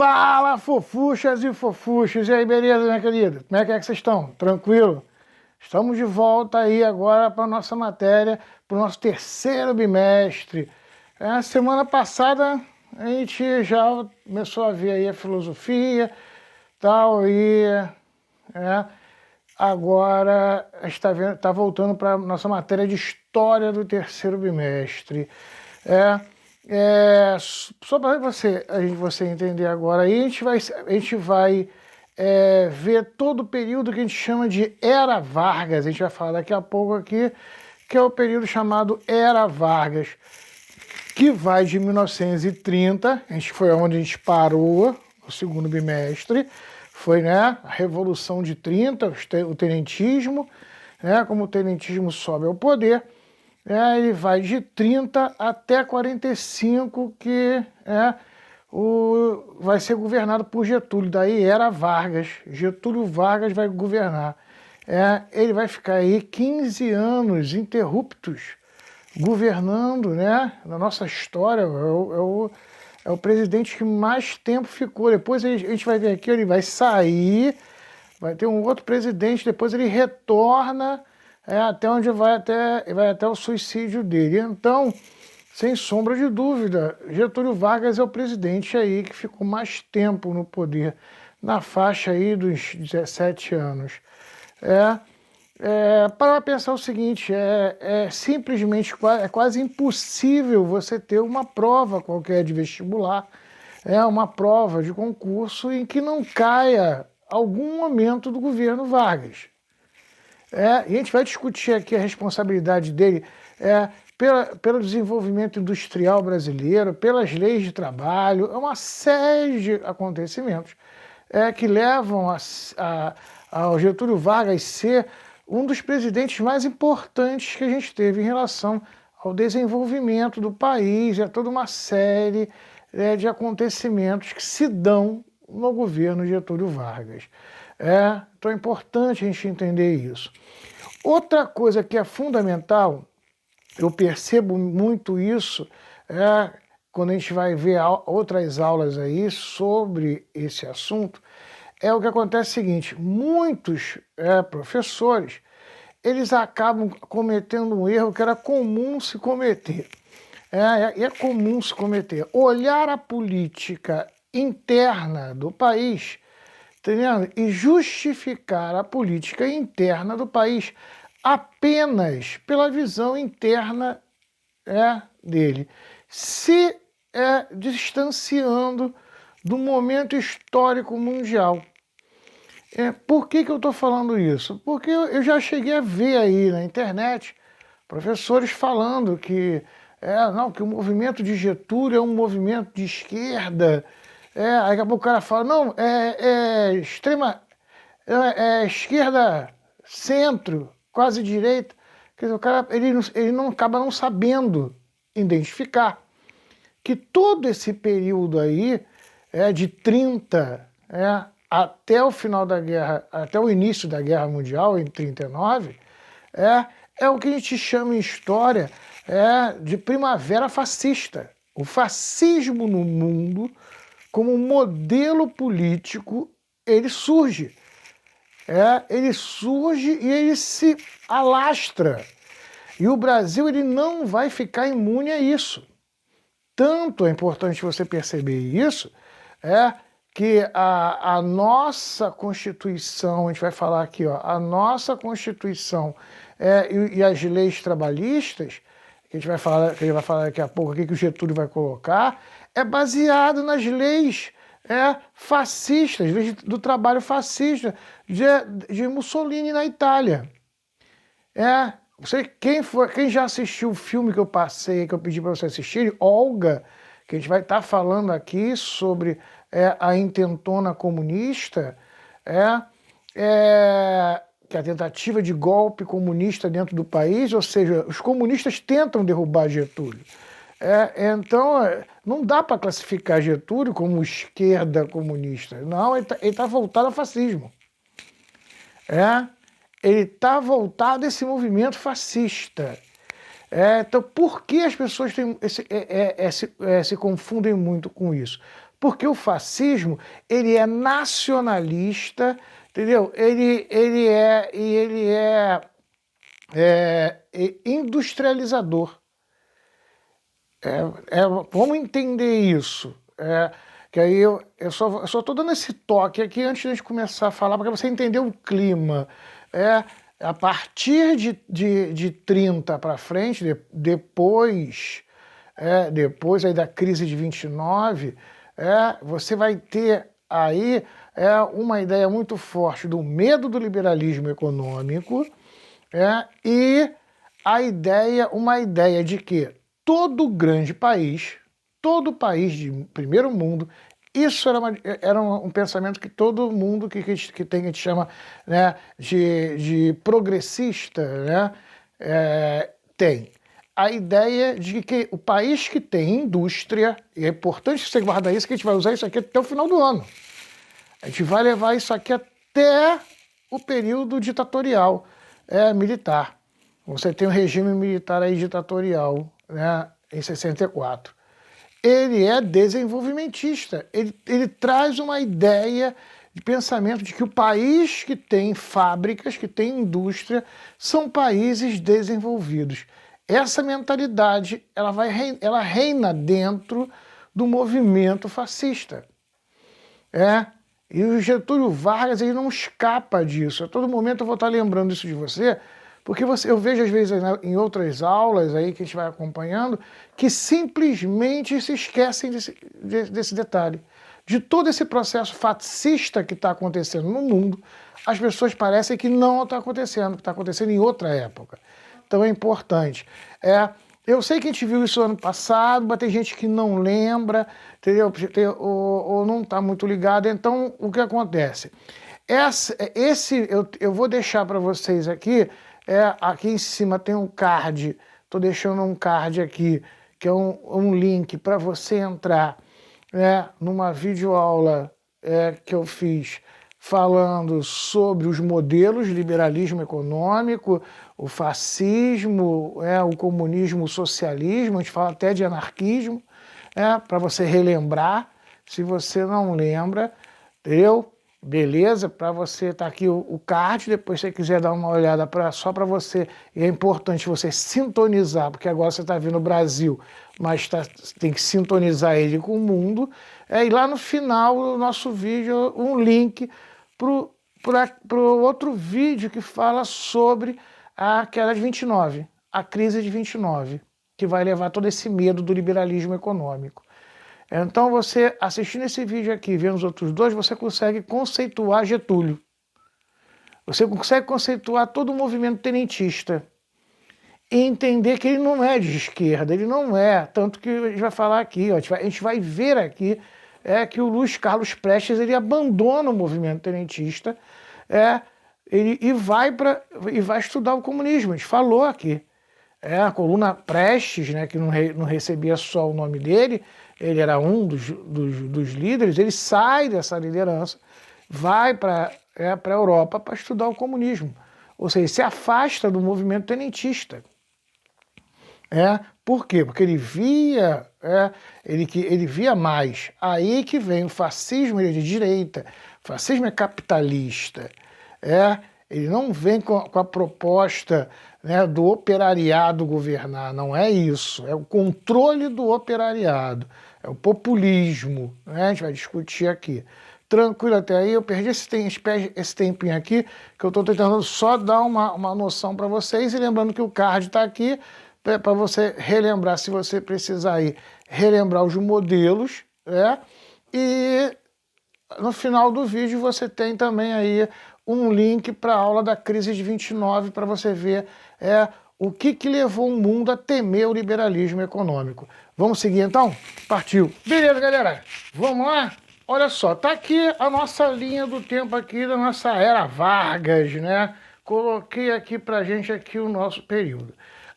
Fala, fofuchas e fofuchos! E aí, beleza, minha querida? Como é que vocês estão? Tranquilo? Estamos de volta aí agora para a nossa matéria, para o nosso terceiro bimestre. Semana passada a gente já começou a ver aí a filosofia, tal, e agora está voltando para a nossa matéria de história do terceiro bimestre. Só para você entender agora, aí a gente vai ver todo o período que a gente chama de Era Vargas. A gente vai falar daqui a pouco aqui, que é o período chamado Era Vargas, que vai de 1930, foi onde a gente parou, o segundo bimestre, foi, né, a Revolução de 30, o tenentismo, né, como o tenentismo sobe ao poder. Ele vai de 30 até 45, que vai ser governado por Getúlio. Daí era Vargas. Getúlio Vargas vai governar. Ele vai ficar aí 15 anos interruptos governando, né? Na nossa história, é o presidente que mais tempo ficou. Depois a gente vai ver aqui, ele vai sair, vai ter um outro presidente, depois ele retorna até onde vai até o suicídio dele. Então, sem sombra de dúvida, Getúlio Vargas é o presidente aí que ficou mais tempo no poder, na faixa aí dos 17 anos. Para pensar o seguinte, simplesmente quase impossível você ter uma prova qualquer de vestibular, uma prova de concurso em que não caia algum momento do governo Vargas. E a gente vai discutir aqui a responsabilidade dele pelo desenvolvimento industrial brasileiro, pelas leis de trabalho, uma série de acontecimentos que levam ao Getúlio Vargas ser um dos presidentes mais importantes que a gente teve em relação ao desenvolvimento do país, toda uma série de acontecimentos que se dão no governo Getúlio Vargas. Então é importante a gente entender isso. Outra coisa que é fundamental, eu percebo muito isso, quando a gente vai ver outras aulas aí sobre esse assunto, o que acontece é o seguinte: muitos professores, eles acabam cometendo um erro que era comum se cometer. É comum se cometer. Olhar a política interna do país, entendendo? E justificar a política interna do país apenas pela visão interna dele, se distanciando do momento histórico mundial. Por que eu estou falando isso? Porque eu já cheguei a ver aí na internet professores falando que que o movimento de Getúlio é um movimento de esquerda. Aí daqui a pouco o cara fala, não, esquerda, centro, quase direita. Quer dizer, o cara ele não acaba não sabendo identificar que todo esse período aí de 30 até o final da guerra, até o início da Guerra Mundial, em 39, é o que a gente chama em história de primavera fascista. O fascismo no mundo, como modelo político, ele surge. Ele surge e ele se alastra. E o Brasil ele não vai ficar imune a isso. Tanto é importante você perceber isso, que a nossa Constituição, a gente vai falar aqui, a nossa Constituição e as leis trabalhistas, que a gente vai falar daqui a pouco aqui, que o Getúlio vai colocar, é baseado nas leis fascistas, leis do trabalho fascista de Mussolini na Itália. Quem já assistiu o filme que eu passei, que eu pedi para você assistir, Olga, que a gente vai estar falando aqui sobre a intentona comunista, que é a tentativa de golpe comunista dentro do país, ou seja, os comunistas tentam derrubar Getúlio. Então, não dá para classificar Getúlio como esquerda comunista. Não, ele tá voltado ao fascismo. Ele está voltado a esse movimento fascista. Então, por que as pessoas se confundem muito com isso? Porque o fascismo, ele é nacionalista, entendeu? Ele é industrializador. Vamos entender isso. Que aí eu só estou dando esse toque aqui antes de a gente começar a falar, para você entender o clima. A partir de 30 para frente, depois aí da crise de 29, você vai ter aí uma ideia muito forte do medo do liberalismo econômico, e uma ideia de que todo grande país, todo país de primeiro mundo, isso era um pensamento que todo mundo que tem, que a gente chama, né, de progressista, né, tem. A ideia de que o país que tem indústria, e é importante você guardar isso, que a gente vai usar isso aqui até o final do ano. A gente vai levar isso aqui até o período ditatorial militar. Você tem um regime militar aí ditatorial, né, em 64. Ele é desenvolvimentista. Ele traz uma ideia de pensamento de que o país que tem fábricas, que tem indústria, são países desenvolvidos. Essa mentalidade ela reina dentro do movimento fascista. E o Getúlio Vargas, ele não escapa disso. A todo momento eu vou estar lembrando isso de você, porque eu vejo às vezes em outras aulas aí que a gente vai acompanhando, que simplesmente se esquecem desse detalhe. De todo esse processo fascista que está acontecendo no mundo, as pessoas parecem que não está acontecendo, que está acontecendo em outra época. Então é importante. Eu sei que a gente viu isso ano passado, mas tem gente que não lembra, entendeu? Ou não está muito ligado. Então, o que acontece? Eu vou deixar para vocês aqui, aqui em cima tem um card, estou deixando um card aqui, que é um link para você entrar, numa videoaula que eu fiz falando sobre os modelos de liberalismo econômico, o fascismo, o comunismo, o socialismo, a gente fala até de anarquismo, para você relembrar, se você não lembra, entendeu? Beleza? Para você tá aqui o card, depois se você quiser dar uma olhada só para você, e é importante você sintonizar, porque agora você está vendo o Brasil, mas tem que sintonizar ele com o mundo, e lá no final do nosso vídeo, um link para o outro vídeo que fala sobre a queda de 29, a crise de 29, que vai levar todo esse medo do liberalismo econômico. Então você, assistindo esse vídeo aqui, vendo os outros dois, você consegue conceituar Getúlio. Você consegue conceituar todo o movimento tenentista. E entender que ele não é de esquerda, ele não é. Tanto que a gente vai falar aqui, ó, a gente vai ver aqui que o Luiz Carlos Prestes ele abandona o movimento tenentista e vai estudar o comunismo. A gente falou aqui. A coluna Prestes, né, que não recebia só o nome dele, ele era um dos líderes, ele sai dessa liderança, vai para a Europa para estudar o comunismo. Ou seja, se afasta do movimento tenentista. Por quê? Porque ele via, ele via mais. Aí que vem o fascismo, ele é de direita, o fascismo é capitalista, ele não vem com a proposta, né, do operariado governar, não é isso, é o controle do operariado, é o populismo, né? A gente vai discutir aqui. Tranquilo até aí, eu perdi esse tempinho aqui, que eu estou tentando só dar uma noção para vocês, e lembrando que o card está aqui, para você relembrar, se você precisar aí, relembrar os modelos, e no final do vídeo você tem também aí um link para a aula da crise de 29 para você ver o que levou o mundo a temer o liberalismo econômico. Vamos seguir então? Partiu! Beleza, galera? Vamos lá? Olha só, tá aqui a nossa linha do tempo aqui da nossa era Vargas, né? Coloquei aqui pra gente aqui o nosso período.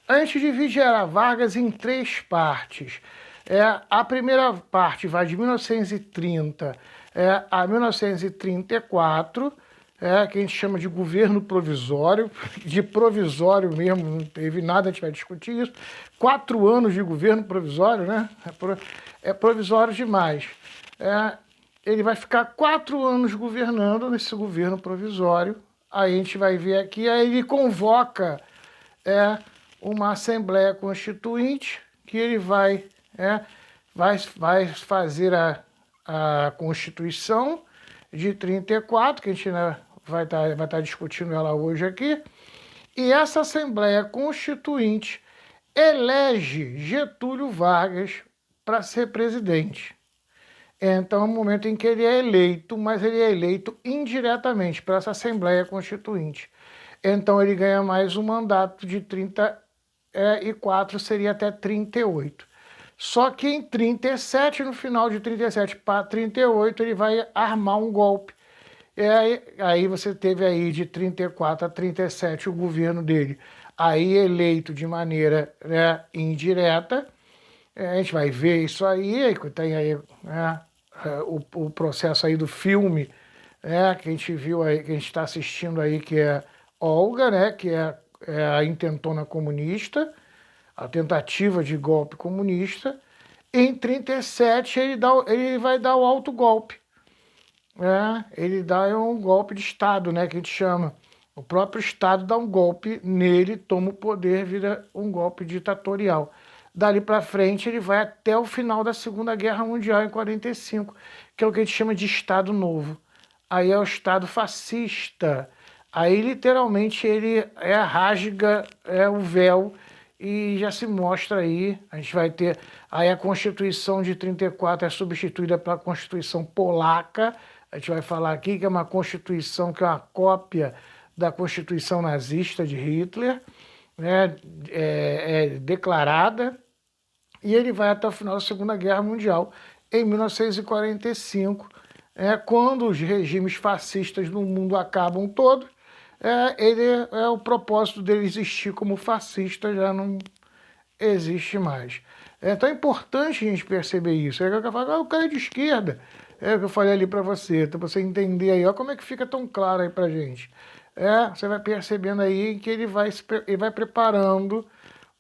A gente divide a era Vargas em 3 partes. A primeira parte vai de 1930 a 1934, que a gente chama de governo provisório, de provisório mesmo, não teve nada, a gente vai discutir isso. 4 anos de governo provisório, né? É provisório demais. ele vai ficar 4 anos governando nesse governo provisório. Aí a gente vai ver aqui, aí ele convoca uma Assembleia Constituinte, que ele vai fazer a Constituição de 34, que a gente vai estar discutindo ela hoje aqui, e essa Assembleia Constituinte elege Getúlio Vargas para ser presidente. Então, é o momento em que ele é eleito, mas ele é eleito indiretamente para essa Assembleia Constituinte. Então, ele ganha mais um mandato de 34, seria até 38. Só que em 37, no final de 37 para 38, ele vai armar um golpe. Aí você teve aí de 34 a 37 o governo dele, aí eleito de maneira indireta. A gente vai ver isso aí, tem aí o processo aí do filme, que a gente viu aí, que a gente está assistindo aí, que é Olga, né, que é a intentona comunista, a tentativa de golpe comunista. Em 37 ele vai dar o autogolpe. Ele dá um golpe de Estado, né, que a gente chama. O próprio Estado dá um golpe nele, toma o poder, vira um golpe ditatorial. Dali para frente ele vai até o final da Segunda Guerra Mundial, em 45, que é o que a gente chama de Estado Novo. Aí é o Estado fascista. Aí literalmente ele rasga o véu e já se mostra aí. A gente vai ter aí a Constituição de 34 é substituída pela Constituição Polaca. A gente vai falar aqui que é uma Constituição que é uma cópia da Constituição nazista de Hitler, né, declarada, e ele vai até o final da Segunda Guerra Mundial, em 1945, quando os regimes fascistas no mundo acabam todos. O propósito dele existir como fascista já não existe mais. Então é importante a gente perceber isso. É o que eu falo, o cara é de esquerda. É o que eu falei ali para você, para você entender aí, ó, como é que fica tão claro aí pra gente. Você vai percebendo aí que ele vai preparando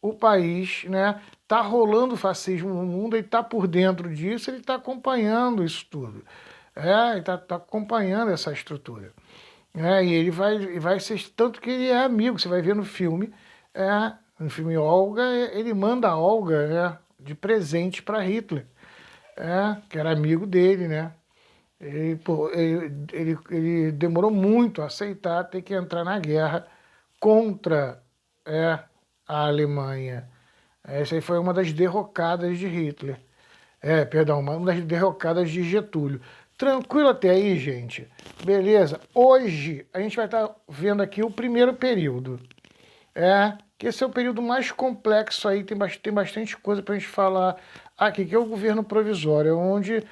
o país, né? Tá rolando fascismo no mundo, ele tá por dentro disso, ele tá acompanhando isso tudo. Ele tá acompanhando essa estrutura. E ele vai ser, tanto que ele é amigo, você vai ver no filme, no filme Olga, ele manda a Olga, de presente para Hitler, que era amigo dele, né? Ele demorou muito a aceitar ter que entrar na guerra contra a Alemanha. Essa aí foi uma das derrocadas de Hitler. Perdão, uma das derrocadas de Getúlio. Tranquilo até aí, gente? Beleza? Hoje a gente vai estar vendo aqui o primeiro período. Que esse é o período mais complexo aí, tem bastante coisa para a gente falar aqui, que é o governo provisório, onde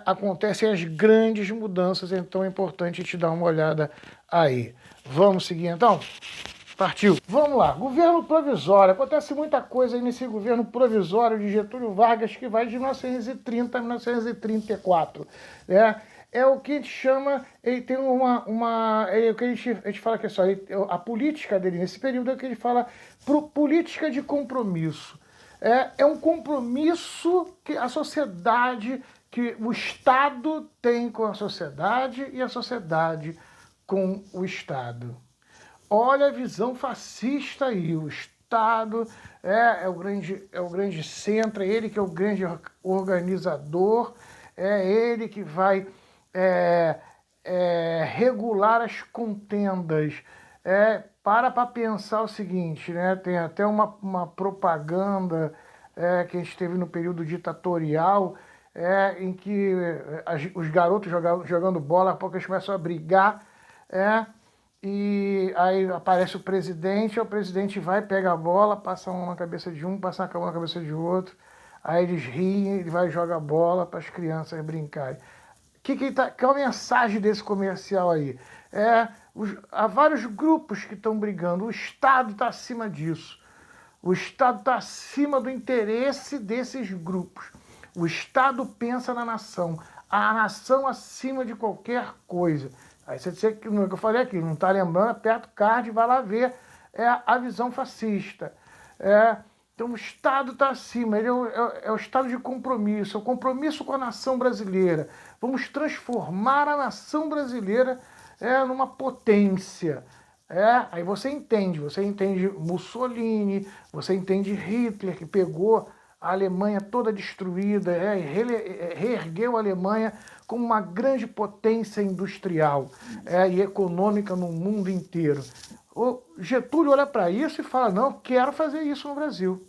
acontecem as grandes mudanças, então é importante te dar uma olhada aí. Vamos seguir então? Partiu. Vamos lá. Governo provisório. Acontece muita coisa aí nesse governo provisório de Getúlio Vargas, que vai de 1930 a 1934. É o que a gente chama, ele tem o que a gente fala que é só, a política dele nesse período é o que ele fala política de compromisso. É um compromisso que a sociedade, que o Estado tem com a sociedade e a sociedade com o Estado. Olha a visão fascista aí, o Estado é o grande centro, é ele que é o grande organizador, é ele que vai regular as contendas. Para pensar o seguinte, né? Tem até uma propaganda que a gente teve no período ditatorial, em que os garotos jogando bola, a pouco eles começam a brigar, e aí aparece o presidente vai, pega a bola, passa uma na cabeça de um, passa a mão na cabeça de outro, aí eles riem, ele vai jogar a bola para as crianças brincarem. Qual a mensagem desse comercial aí? Há vários grupos que estão brigando, o Estado está acima disso. O Estado está acima do interesse desses grupos. O Estado pensa na nação, a nação acima de qualquer coisa. Aí você diz que eu falei aqui, não está lembrando, aperta o card e vai lá ver a visão fascista. Então o Estado está acima, ele é o estado de compromisso, é o compromisso com a nação brasileira. Vamos transformar a nação brasileira numa potência. Aí você entende Mussolini, você entende Hitler, que pegou a Alemanha toda destruída, e reergueu a Alemanha como uma grande potência industrial e econômica no mundo inteiro. O Getúlio olha para isso e fala, não, eu quero fazer isso no Brasil.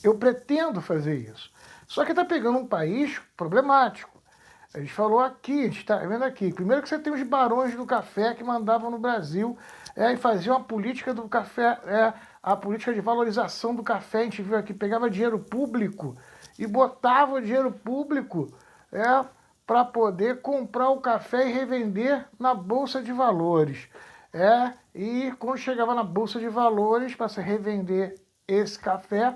Eu pretendo fazer isso. Só que está pegando um país problemático. A gente falou aqui, a gente está vendo aqui. Primeiro que você tem os barões do café que mandavam no Brasil e faziam a política do café, a política de valorização do café. A gente viu aqui, pegava dinheiro público e botava o dinheiro público para poder comprar o café e revender na Bolsa de Valores. E quando chegava na Bolsa de Valores para se revender esse café,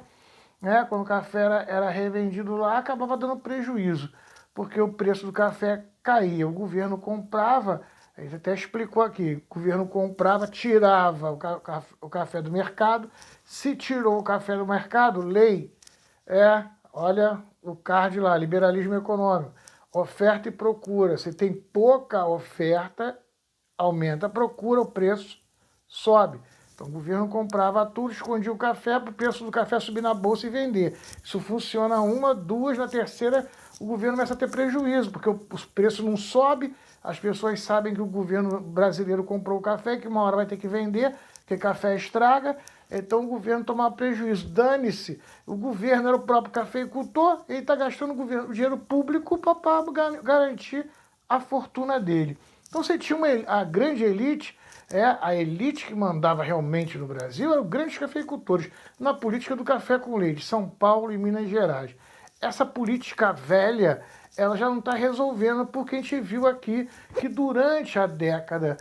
quando o café era revendido lá, acabava dando prejuízo, porque o preço do café caía. O governo comprava, a gente até explicou aqui, o governo comprava, tirava o café do mercado. Se tirou o café do mercado, lei, olha o card lá, liberalismo econômico, oferta e procura. Se tem pouca oferta, aumenta a procura, o preço sobe. Então o governo comprava tudo, escondia o café para o preço do café subir na bolsa e vender. Isso funciona uma, duas, na terceira o governo começa a ter prejuízo, porque os preços não sobem, as pessoas sabem que o governo brasileiro comprou o café, que uma hora vai ter que vender, porque café estraga, então o governo toma prejuízo. Dane-se, o governo era o próprio cafeicultor, ele está gastando o dinheiro público para garantir a fortuna dele. Então você tinha a grande elite, a elite que mandava realmente no Brasil, eram os grandes cafeicultores, na política do café com leite, São Paulo e Minas Gerais. Essa política velha, ela já não está resolvendo, porque a gente viu aqui que durante a década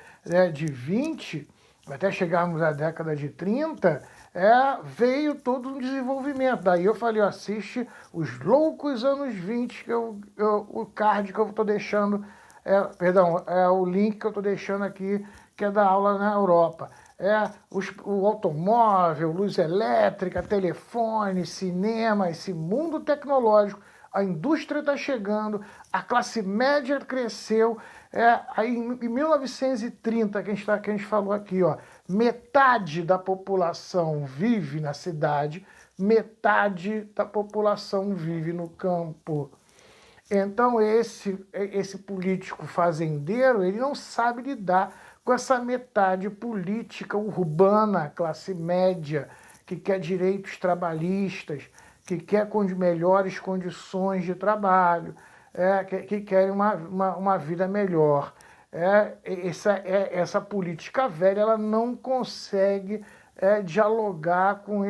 de 20, até chegarmos à década de 30, veio todo um desenvolvimento. Daí eu falei, assiste os loucos anos 20, o card que eu estou deixando, o link que eu estou deixando aqui, que é da aula na Europa. O automóvel, luz elétrica, telefone, cinema, esse mundo tecnológico, a indústria está chegando, a classe média cresceu. Aí em 1930, que a gente falou aqui, metade da população vive na cidade, metade da população vive no campo. Então esse político fazendeiro, ele não sabe lidar com essa metade política urbana, classe média, que quer direitos trabalhistas, que quer melhores condições de trabalho, que quer uma vida melhor. Essa política velha, ela não consegue dialogar com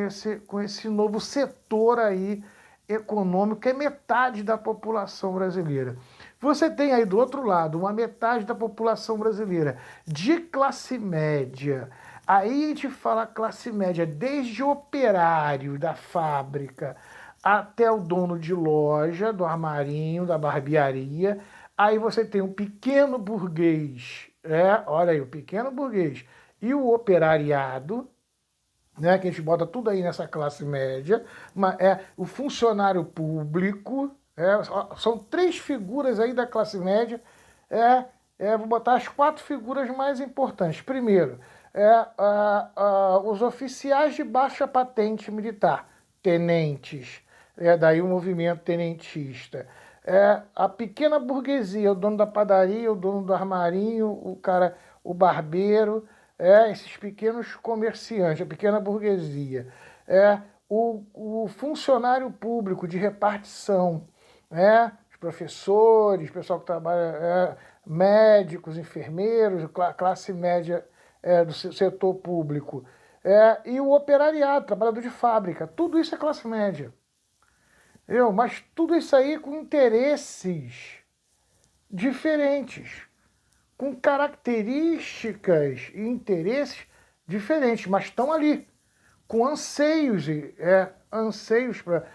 esse novo setor aí econômico, que é metade da população brasileira. Você tem aí do outro lado uma metade da população brasileira de classe média. Aí a gente fala classe média desde o operário da fábrica até o dono de loja, do armarinho, da barbearia. Aí você tem um pequeno burguês, olha aí, o pequeno burguês e o operariado, que a gente bota tudo aí nessa classe média, mas o funcionário público, são três figuras aí da classe média, vou botar as quatro figuras mais importantes. Primeiro, os oficiais de baixa patente militar, tenentes, daí o movimento tenentista. A pequena burguesia, o dono da padaria, o dono do armarinho, o barbeiro, esses pequenos comerciantes, a pequena burguesia. O funcionário público de repartição, os professores, pessoal que trabalha, médicos, enfermeiros, classe média do setor público. E o operariado, trabalhador de fábrica, tudo isso é classe média. Mas tudo isso aí com interesses diferentes, com características e interesses diferentes, mas estão ali, com anseios, anseios para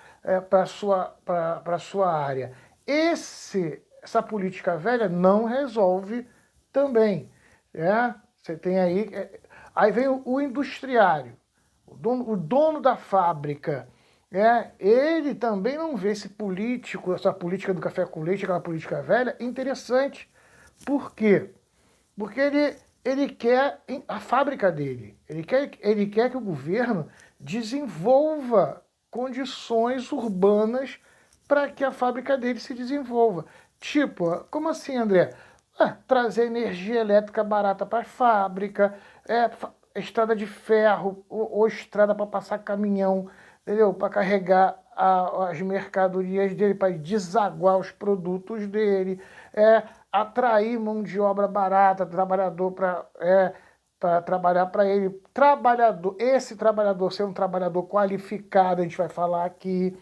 a sua área. Essa política velha não resolve também. Você tem aí... Aí vem o industriário. o dono da fábrica, ele também não vê esse político, essa política do café com leite, aquela política velha, interessante. Por quê? Porque ele quer a fábrica dele, ele quer que o governo desenvolva condições urbanas para que a fábrica dele se desenvolva. Tipo, como assim, André? Trazer energia elétrica barata para a fábrica, estrada de ferro ou estrada para passar caminhão, entendeu? Para carregar as mercadorias dele, para desaguar os produtos dele, atrair mão de obra barata, trabalhador para trabalhar para ele. Esse trabalhador ser um trabalhador qualificado, a gente vai falar aqui,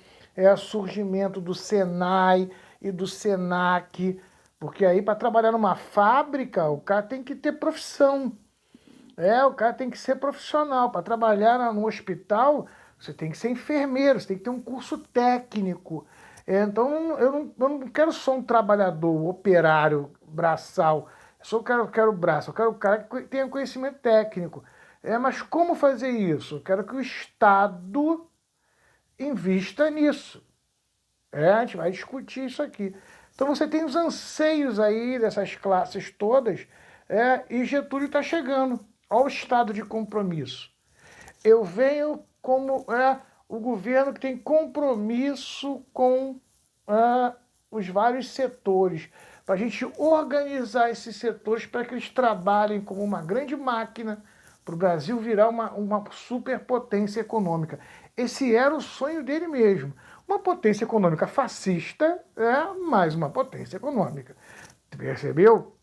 surgimento do Senai e do Senac, porque aí para trabalhar numa fábrica, o cara tem que ter profissão. O cara tem que ser profissional. Para trabalhar no hospital, você tem que ser enfermeiro, você tem que ter um curso técnico. Então, eu não quero só um trabalhador, operário, braçal. Eu quero braço, eu quero o cara que tenha conhecimento técnico. Mas como fazer isso? Eu quero que o Estado invista nisso. A gente vai discutir isso aqui. Então você tem os anseios aí dessas classes todas, e Getúlio está chegando ao estado de compromisso. Eu venho como o governo que tem compromisso com os vários setores, para a gente organizar esses setores para que eles trabalhem como uma grande máquina para o Brasil virar uma superpotência econômica. Esse era o sonho dele mesmo. Uma potência econômica fascista mais uma potência econômica. Percebeu?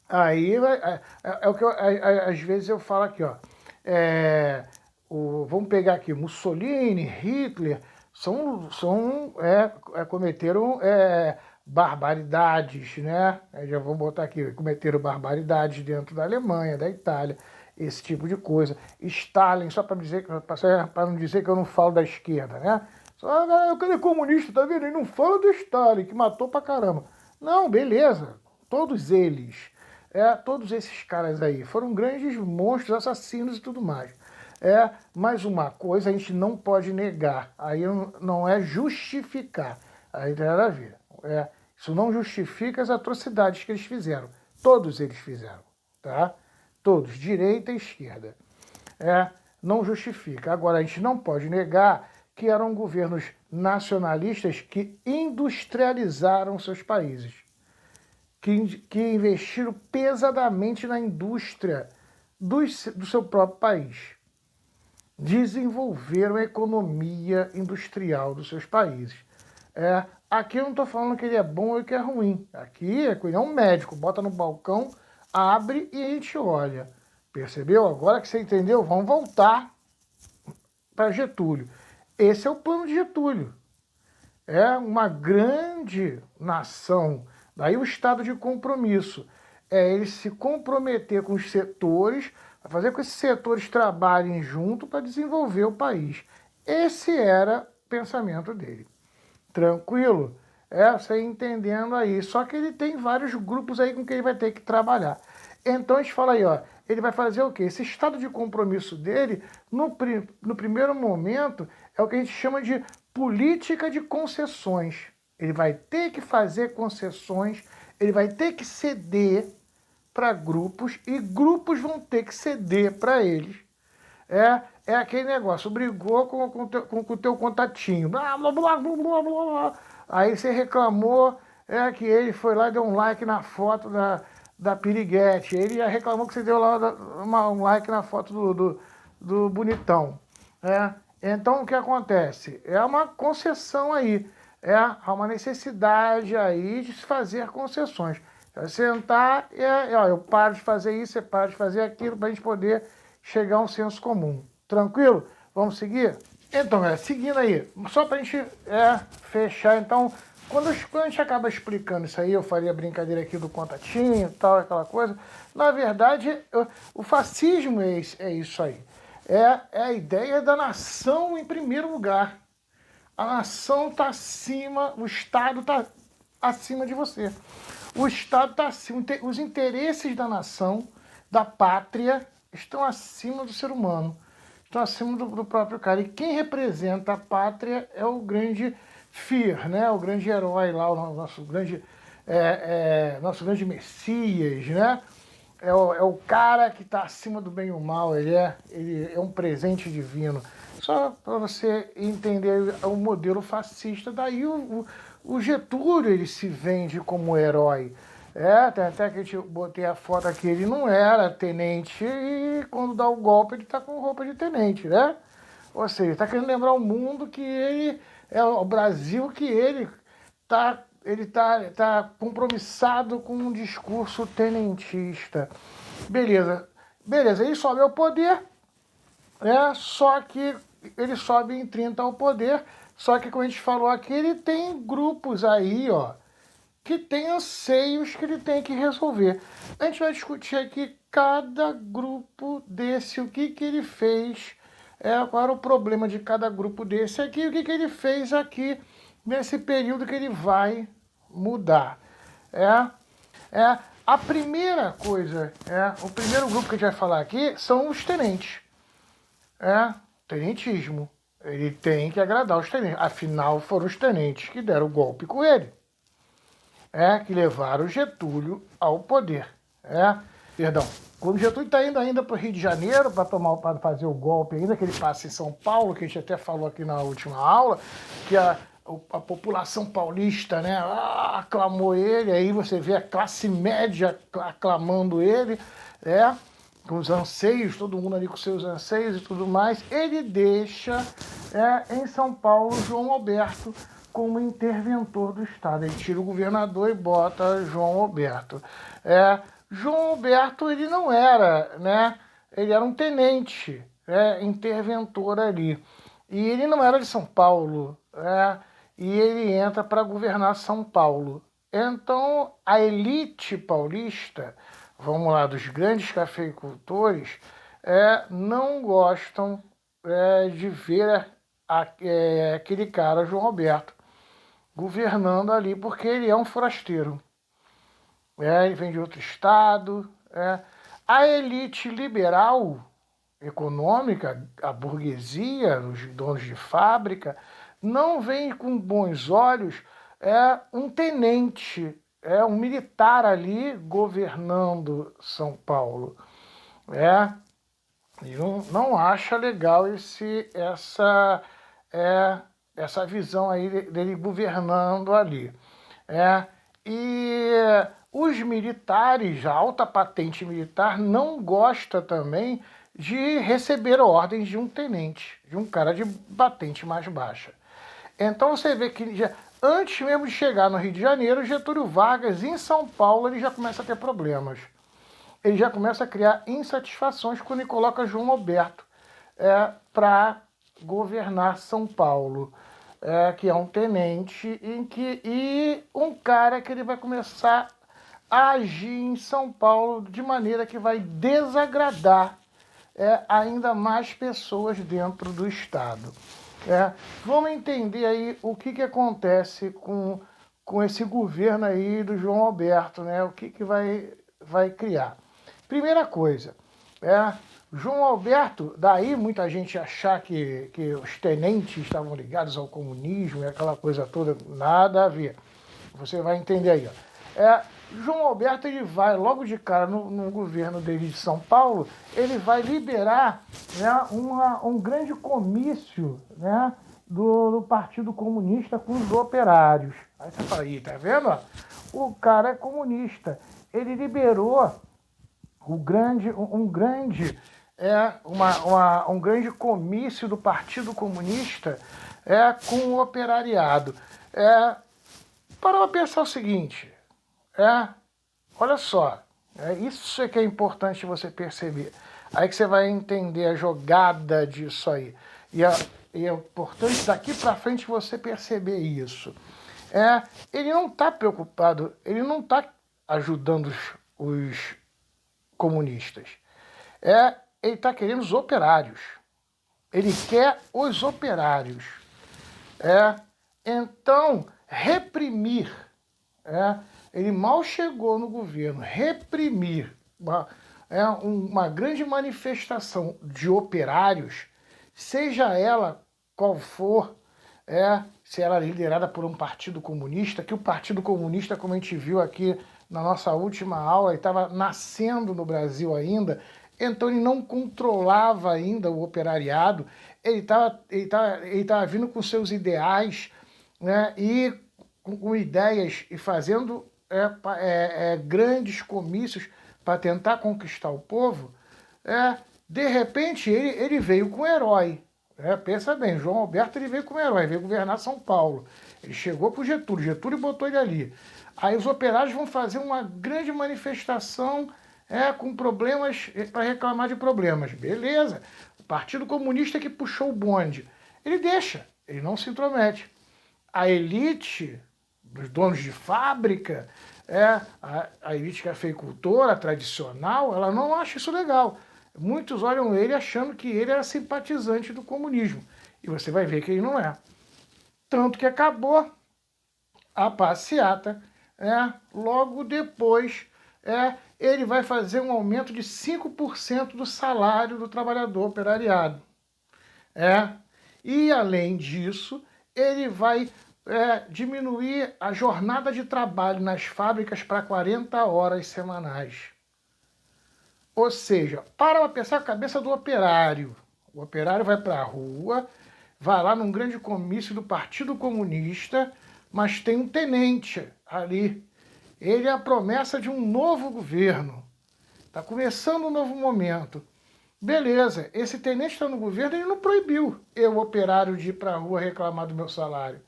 Aí é o que às vezes eu falo aqui, ó. Vamos pegar aqui Mussolini, Hitler, cometeram barbaridades, né? Já vou botar aqui, cometeram barbaridades dentro da Alemanha, da Itália, esse tipo de coisa. Stalin, só para não dizer que eu não falo da esquerda, né? O cara é comunista, tá vendo? Ele não fala do Stalin, que matou pra caramba. Não, beleza. Todos eles, todos esses caras aí, foram grandes monstros, assassinos e tudo mais. Mas uma coisa a gente não pode negar, aí não é justificar, aí tem nada a ver. Isso não justifica as atrocidades que eles fizeram. Todos eles fizeram, tá? Todos, direita e esquerda. Não justifica. Agora, a gente não pode negar que eram governos nacionalistas que industrializaram seus países, que investiram pesadamente na indústria do seu próprio país, desenvolveram a economia industrial dos seus países. Aqui eu não estou falando que ele é bom ou que é ruim. Aqui é um médico, bota no balcão, abre e a gente olha. Percebeu? Agora que você entendeu, vamos voltar para Getúlio. Esse é o plano de Getúlio. É uma grande nação. Daí o estado de compromisso. Ele se comprometer com os setores, fazer com que esses setores trabalhem junto para desenvolver o país. Esse era o pensamento dele. Tranquilo? Você entendendo aí. Só que ele tem vários grupos aí com que ele vai ter que trabalhar. Então a gente fala aí, ó, ele vai fazer o quê? Esse estado de compromisso dele, no primeiro momento, é o que a gente chama de política de concessões. Ele vai ter que fazer concessões, ele vai ter que ceder para grupos e grupos vão ter que ceder para eles. É aquele negócio, brigou com o teu contatinho, blá, blá, blá, blá, blá, blá. Aí você reclamou que ele foi lá e deu um like na foto da piriguete. Ele reclamou que você deu lá um like na foto do bonitão. Então o que acontece? É uma concessão aí. Há uma necessidade aí de se fazer concessões. Vai sentar eu paro de fazer isso, você para de fazer aquilo, para a gente poder chegar a um senso comum. Tranquilo? Vamos seguir? Então, seguindo aí, só para a gente fechar, então, quando a gente acaba explicando isso aí, eu faria a brincadeira aqui do contatinho e tal, aquela coisa. Na verdade, o fascismo é isso aí. É a ideia da nação em primeiro lugar. A nação está acima, o Estado está acima de você. O Estado está acima, os interesses da nação, da pátria, estão acima do ser humano. estão acima do próprio cara. E quem representa a pátria é o grande Führer, né? O grande herói lá, o nosso grande Messias, né? É o cara que está acima do bem e do mal, ele é um presente divino. Só para você entender o modelo fascista, daí o Getúlio ele se vende como herói. Tem até que eu botei a foto aqui, ele não era tenente e quando dá o golpe ele está com roupa de tenente, né? Ou seja, está querendo lembrar o mundo que ele é o Brasil que ele tá compromissado com um discurso tenentista. Beleza, ele sobe ao poder, só que ele sobe em 30 ao poder, só que como a gente falou aqui, ele tem grupos aí, ó, que tem anseios que ele tem que resolver. A gente vai discutir aqui cada grupo desse, o que ele fez, qual era o problema de cada grupo desse aqui, o que ele fez aqui nesse período que ele vai mudar. A primeira coisa, o primeiro grupo que a gente vai falar aqui são os tenentes. Tenentismo. Ele tem que agradar os tenentes. Afinal, foram os tenentes que deram o golpe com ele. Que levaram Getúlio ao poder. Perdão. Quando Getúlio está indo ainda para o Rio de Janeiro para fazer o golpe, ainda que ele passe em São Paulo, que a gente até falou aqui na última aula, que a população paulista, né, aclamou ele, aí você vê a classe média aclamando ele, com os anseios, todo mundo ali com seus anseios e tudo mais. Ele deixa em São Paulo João Alberto como interventor do Estado. Ele tira o governador e bota João Alberto. João Alberto, ele não era, né? Ele era um tenente, interventor ali. E ele não era de São Paulo, e ele entra para governar São Paulo. Então, a elite paulista, vamos lá, dos grandes cafeicultores, não gostam de ver aquele cara, João Alberto, governando ali, porque ele é um forasteiro. Ele vem de outro estado. A elite liberal econômica, a burguesia, os donos de fábrica, não vem com bons olhos um tenente, um militar ali governando São Paulo. E não acha legal essa visão aí dele governando ali. E os militares, a alta patente militar, não gosta também de receber ordens de um tenente, de um cara de patente mais baixa. Então você vê que antes mesmo de chegar no Rio de Janeiro, Getúlio Vargas, em São Paulo, ele já começa a ter problemas. Ele já começa a criar insatisfações quando ele coloca João Alberto para governar São Paulo. Que é um tenente e um cara que ele vai começar a agir em São Paulo de maneira que vai desagradar ainda mais pessoas dentro do Estado. Vamos entender aí o que acontece com esse governo aí do João Alberto, né? O que vai criar. Primeira coisa, João Alberto, daí muita gente achar que os tenentes estavam ligados ao comunismo e aquela coisa toda, nada a ver. Você vai entender aí. João Alberto, ele vai, logo de cara, no governo dele de São Paulo, ele vai liberar um grande comício do Partido Comunista com os operários. Aí você fala, aí, tá vendo? O cara é comunista. Ele liberou um grande comício do Partido Comunista com o operariado. Para pensar o seguinte, olha só, isso é que é importante você perceber. Aí que você vai entender a jogada disso aí. E é importante daqui para frente você perceber isso. Ele não está preocupado, ele não está ajudando os comunistas. Ele está querendo os operários. Ele quer os operários. Então, reprimir. Ele mal chegou no governo. Reprimir uma grande manifestação de operários seja ela qual for, se ela é liderada por um partido comunista, que o Partido Comunista, como a gente viu aqui na nossa última aula, estava nascendo no Brasil ainda, então ele não controlava ainda o operariado, ele tava vindo com seus ideais, né, e com ideias e fazendo grandes comícios para tentar conquistar o povo. De repente ele veio com um herói. Pensa bem, João Alberto ele veio como herói, veio governar São Paulo. Ele chegou para o Getúlio botou ele ali. Aí os operários vão fazer uma grande manifestação com problemas, para reclamar de problemas. Beleza, o Partido Comunista que puxou o bonde. Ele deixa, ele não se intromete. A elite dos donos de fábrica, a elite cafeicultora tradicional, ela não acha isso legal. Muitos olham ele achando que ele era simpatizante do comunismo. E você vai ver que ele não é. Tanto que acabou a passeata, logo depois ele vai fazer um aumento de 5% do salário do trabalhador operariado. E além disso, ele vai diminuir a jornada de trabalho nas fábricas para 40 horas semanais. Ou seja, para pensar a cabeça do operário. O operário vai para a rua, vai lá num grande comício do Partido Comunista, mas tem um tenente ali. Ele é a promessa de um novo governo. Está começando um novo momento. Beleza, esse tenente está no governo, ele não proibiu eu, operário, de ir para a rua reclamar do meu salário.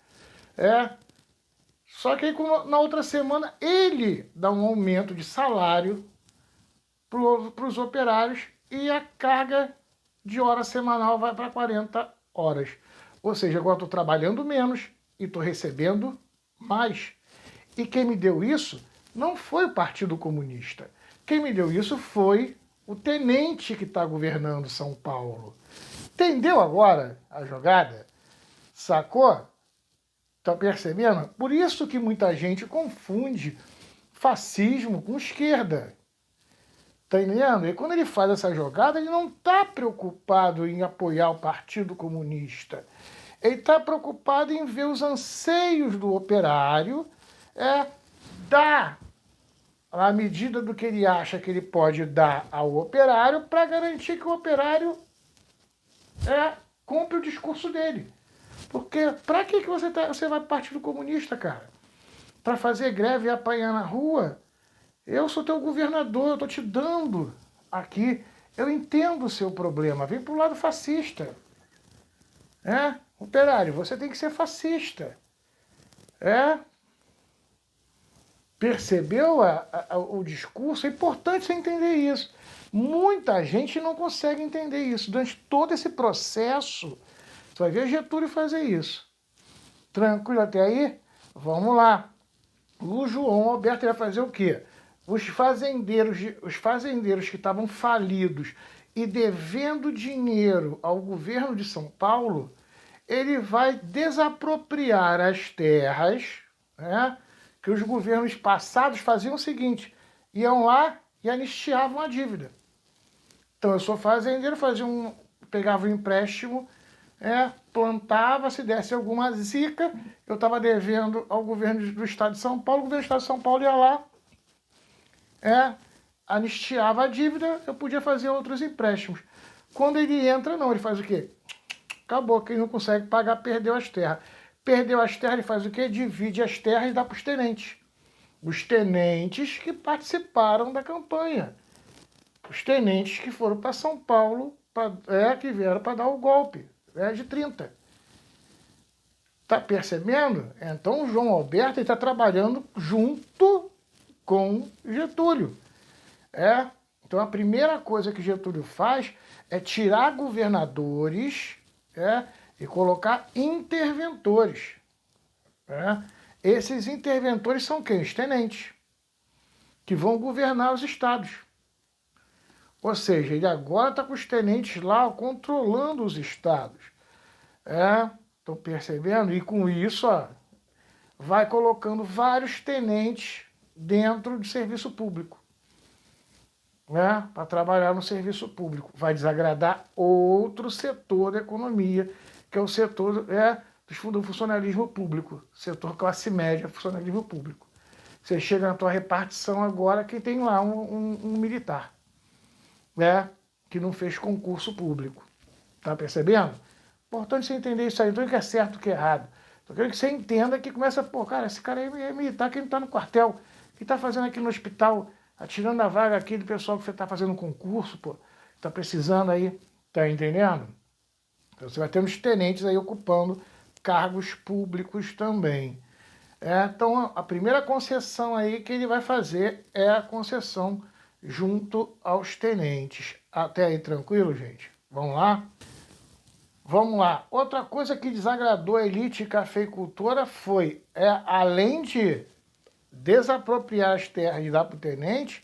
Só que aí, na outra semana, ele dá um aumento de salário para os operários e a carga de hora semanal vai para 40 horas. Ou seja, agora estou trabalhando menos e estou recebendo mais. E quem me deu isso não foi o Partido Comunista. Quem me deu isso foi o tenente que está governando São Paulo. Entendeu agora a jogada? Sacou? Tá percebendo? Por isso que muita gente confunde fascismo com esquerda. Tá entendendo? E quando ele faz essa jogada, ele não está preocupado em apoiar o Partido Comunista. Ele está preocupado em ver os anseios do operário, dar à medida do que ele acha que ele pode dar ao operário para garantir que o operário cumpre o discurso dele. Porque para que você vai para o Partido Comunista, cara? Para fazer greve e apanhar na rua? Eu sou teu governador, eu estou te dando aqui. Eu entendo o seu problema. Vem para o lado fascista. Operário, você tem que ser fascista. Percebeu o discurso? É importante você entender isso. Muita gente não consegue entender isso. Durante todo esse processo, você vai ver Getúlio fazer isso. Tranquilo até aí? Vamos lá. O João Alberto vai fazer o quê? Os fazendeiros que estavam falidos e devendo dinheiro ao governo de São Paulo, ele vai desapropriar as terras, que os governos passados faziam o seguinte, iam lá e anistiavam a dívida. Então eu sou fazendeiro, pegava um empréstimo, plantava, se desse alguma zica, eu estava devendo ao governo do estado de São Paulo, o governo do estado de São Paulo ia lá, anistiava a dívida, eu podia fazer outros empréstimos. Quando ele entra, não, ele faz o quê? Acabou, quem não consegue pagar, perdeu as terras. Perdeu as terras, ele faz o quê? Divide as terras e dá para os tenentes. Os tenentes que participaram da campanha. Os tenentes que foram para São Paulo, que vieram para dar o golpe, de 30. Tá percebendo? Então o João Alberto está trabalhando junto com Getúlio. Então a primeira coisa que Getúlio faz é tirar governadores e colocar interventores. Esses interventores são quem? Os tenentes, que vão governar os estados. Ou seja, ele agora está com os tenentes lá controlando os estados. Estão percebendo? E com isso, vai colocando vários tenentes dentro do serviço público. né, para trabalhar no serviço público. Vai desagradar outro setor da economia, que é o setor do funcionalismo público, setor classe média, funcionalismo público. Você chega na tua repartição agora que tem lá um militar, né, que não fez concurso público. Tá percebendo? Importante você entender isso aí. Não tô dizendo que é certo o que é errado. Tô querendo que você entenda que começa, pô, cara, esse cara aí é militar, que ele tá no quartel, que tá fazendo aqui no hospital, atirando a vaga aqui do pessoal que você tá fazendo concurso, pô, tá precisando aí, tá entendendo? Então você vai ter uns tenentes aí ocupando cargos públicos também. Então a primeira concessão aí que ele vai fazer é a concessão junto aos tenentes. Até aí tranquilo, gente? Vamos lá? Vamos lá. Outra coisa que desagradou a elite cafeicultora foi, além de desapropriar as terras e dar para o tenente,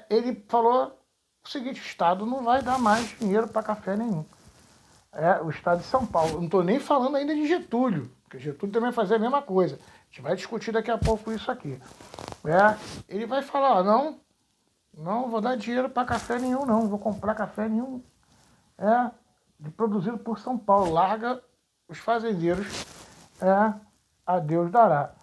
ele falou o seguinte: o Estado não vai dar mais dinheiro para café nenhum. O Estado de São Paulo. Não estou nem falando ainda de Getúlio, porque Getúlio também fazia a mesma coisa. A gente vai discutir daqui a pouco isso aqui. Ele vai falar: não vou dar dinheiro para café nenhum, não vou comprar café nenhum. Produzido por São Paulo. Larga os fazendeiros, a Deus dará.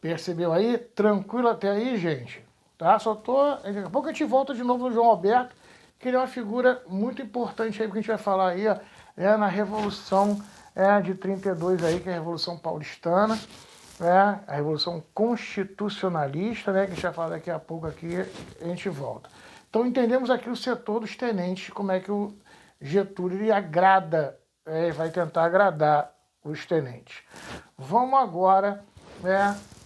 Percebeu aí? Tranquilo até aí, gente? Tá? Daqui a pouco a gente volta de novo no João Alberto, que ele é uma figura muito importante aí, porque a gente vai falar aí, na Revolução de 32 aí, que é a Revolução Paulistana, a Revolução Constitucionalista, né, que a gente vai falar daqui a pouco aqui, a gente volta. Então entendemos aqui o setor dos tenentes, como é que o Getúlio ele agrada, vai tentar agradar os tenentes. Vamos agora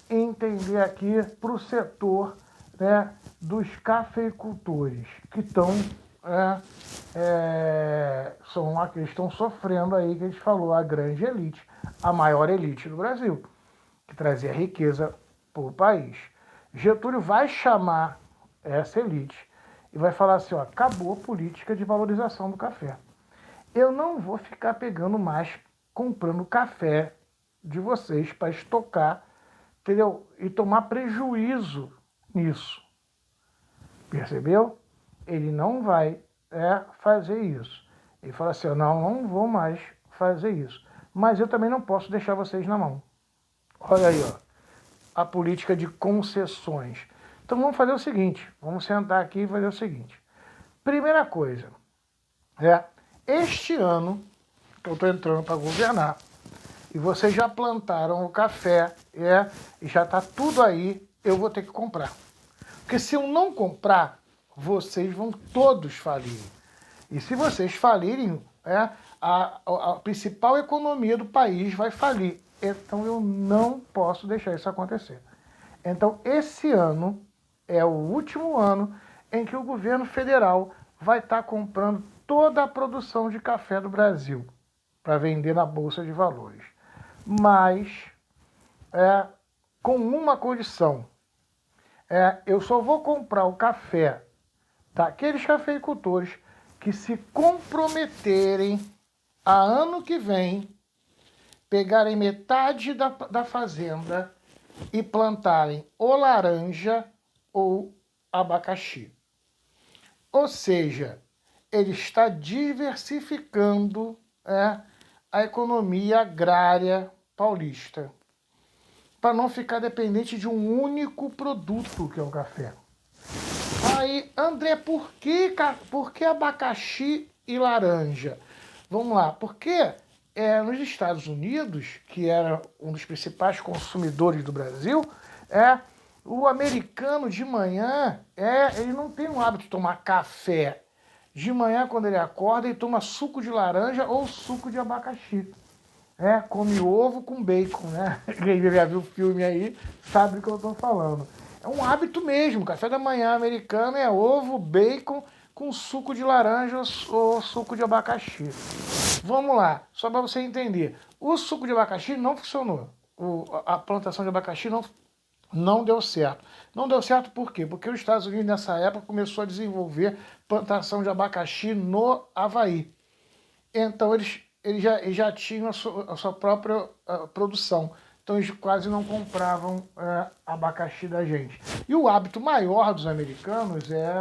entender aqui para o setor dos cafeicultores, que estão são aqueles que estão sofrendo aí, que a gente falou, a grande elite, a maior elite do Brasil, que trazia riqueza para o país. Getúlio vai chamar essa elite e vai falar assim: acabou a política de valorização do café. Eu não vou ficar pegando mais, comprando café de vocês para estocar, entendeu? E tomar prejuízo nisso. Percebeu? Ele não vai fazer isso. Ele fala assim: não vou mais fazer isso. Mas eu também não posso deixar vocês na mão. Olha aí, a política de concessões. Então vamos fazer o seguinte, vamos sentar aqui e fazer o seguinte. Primeira coisa, este ano que eu estou entrando para governar, e vocês já plantaram o café, e já está tudo aí, eu vou ter que comprar. Porque se eu não comprar, vocês vão todos falir. E se vocês falirem, a principal economia do país vai falir. Então eu não posso deixar isso acontecer. Então esse ano é o último ano em que o governo federal vai estar comprando toda a produção de café do Brasil para vender na Bolsa de Valores. Mas com uma condição: eu só vou comprar o café daqueles cafeicultores que se comprometerem a ano que vem pegarem metade da fazenda e plantarem ou laranja ou abacaxi. Ou seja, ele está diversificando a economia agrária paulista, para não ficar dependente de um único produto, que é o café. Aí, André, por que abacaxi e laranja? Vamos lá, porque nos Estados Unidos, que era um dos principais consumidores do Brasil, o americano de manhã, ele não tem o hábito de tomar café. De manhã, quando ele acorda, ele toma suco de laranja ou suco de abacaxi. Come ovo com bacon, né? Quem já viu o filme aí sabe do que eu estou falando. É um hábito mesmo. Café da manhã americano é ovo, bacon com suco de laranja ou suco de abacaxi. Vamos lá, só para você entender. O suco de abacaxi não funcionou. A plantação de abacaxi não deu certo. Não deu certo por quê? Porque os Estados Unidos, nessa época, começou a desenvolver plantação de abacaxi no Havaí. Então, eles já tinham a sua própria produção. então eles quase não compravam abacaxi da gente. E o hábito maior dos americanos é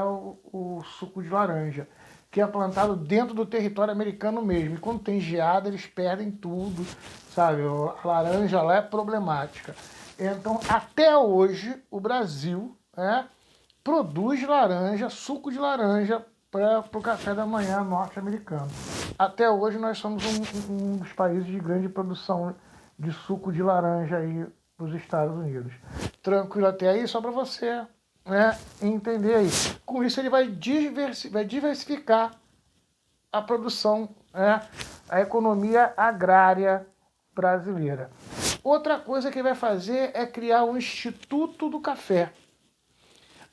o suco de laranja, que é plantado dentro do território americano mesmo. E quando tem geada, eles perdem tudo, sabe? A laranja lá é problemática. Então, até hoje, o Brasil produz laranja, suco de laranja, para o café da manhã norte-americano. Até hoje nós somos um dos países de grande produção de suco de laranja aí nos Estados Unidos. Tranquilo até aí? Só para você entender aí. Com isso ele vai diversificar a produção, a economia agrária brasileira. Outra coisa que ele vai fazer é criar um Instituto do Café.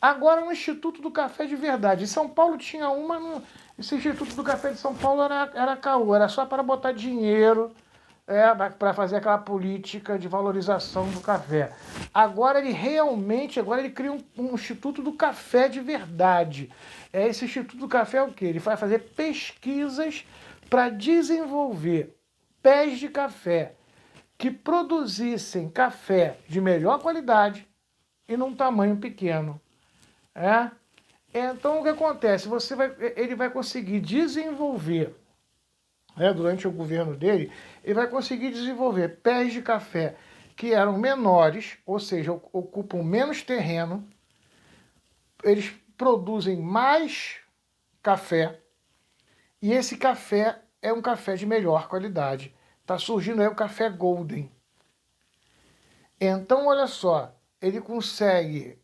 Agora, um Instituto do Café de verdade. Em São Paulo tinha esse Instituto do Café de São Paulo era caô, era só para botar dinheiro para fazer aquela política de valorização do café. Agora ele cria um Instituto do Café de verdade. Esse Instituto do Café é o quê? Ele vai fazer pesquisas para desenvolver pés de café que produzissem café de melhor qualidade e num tamanho pequeno. Então o que acontece? Ele vai conseguir desenvolver, durante o governo dele, ele vai conseguir desenvolver pés de café que eram menores, ou seja, ocupam menos terreno, eles produzem mais café, e esse café é um café de melhor qualidade. Está surgindo aí o café Golden. Então, olha só, ele consegue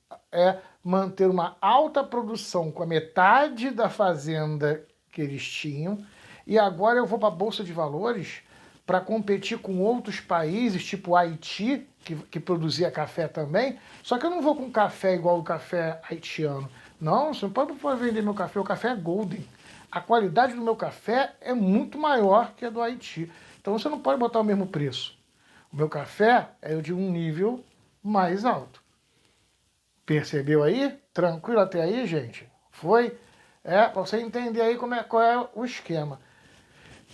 manter uma alta produção com a metade da fazenda que eles tinham, e agora eu vou para a Bolsa de Valores para competir com outros países, tipo Haiti, que produzia café também, só que eu não vou com café igual o café haitiano. Não, você não pode vender meu café, o café é Golden. A qualidade do meu café é muito maior que a do Haiti. Então você não pode botar o mesmo preço. O meu café é de um nível mais alto. Percebeu aí? Tranquilo até aí, gente? Foi? Para você entender aí qual é o esquema.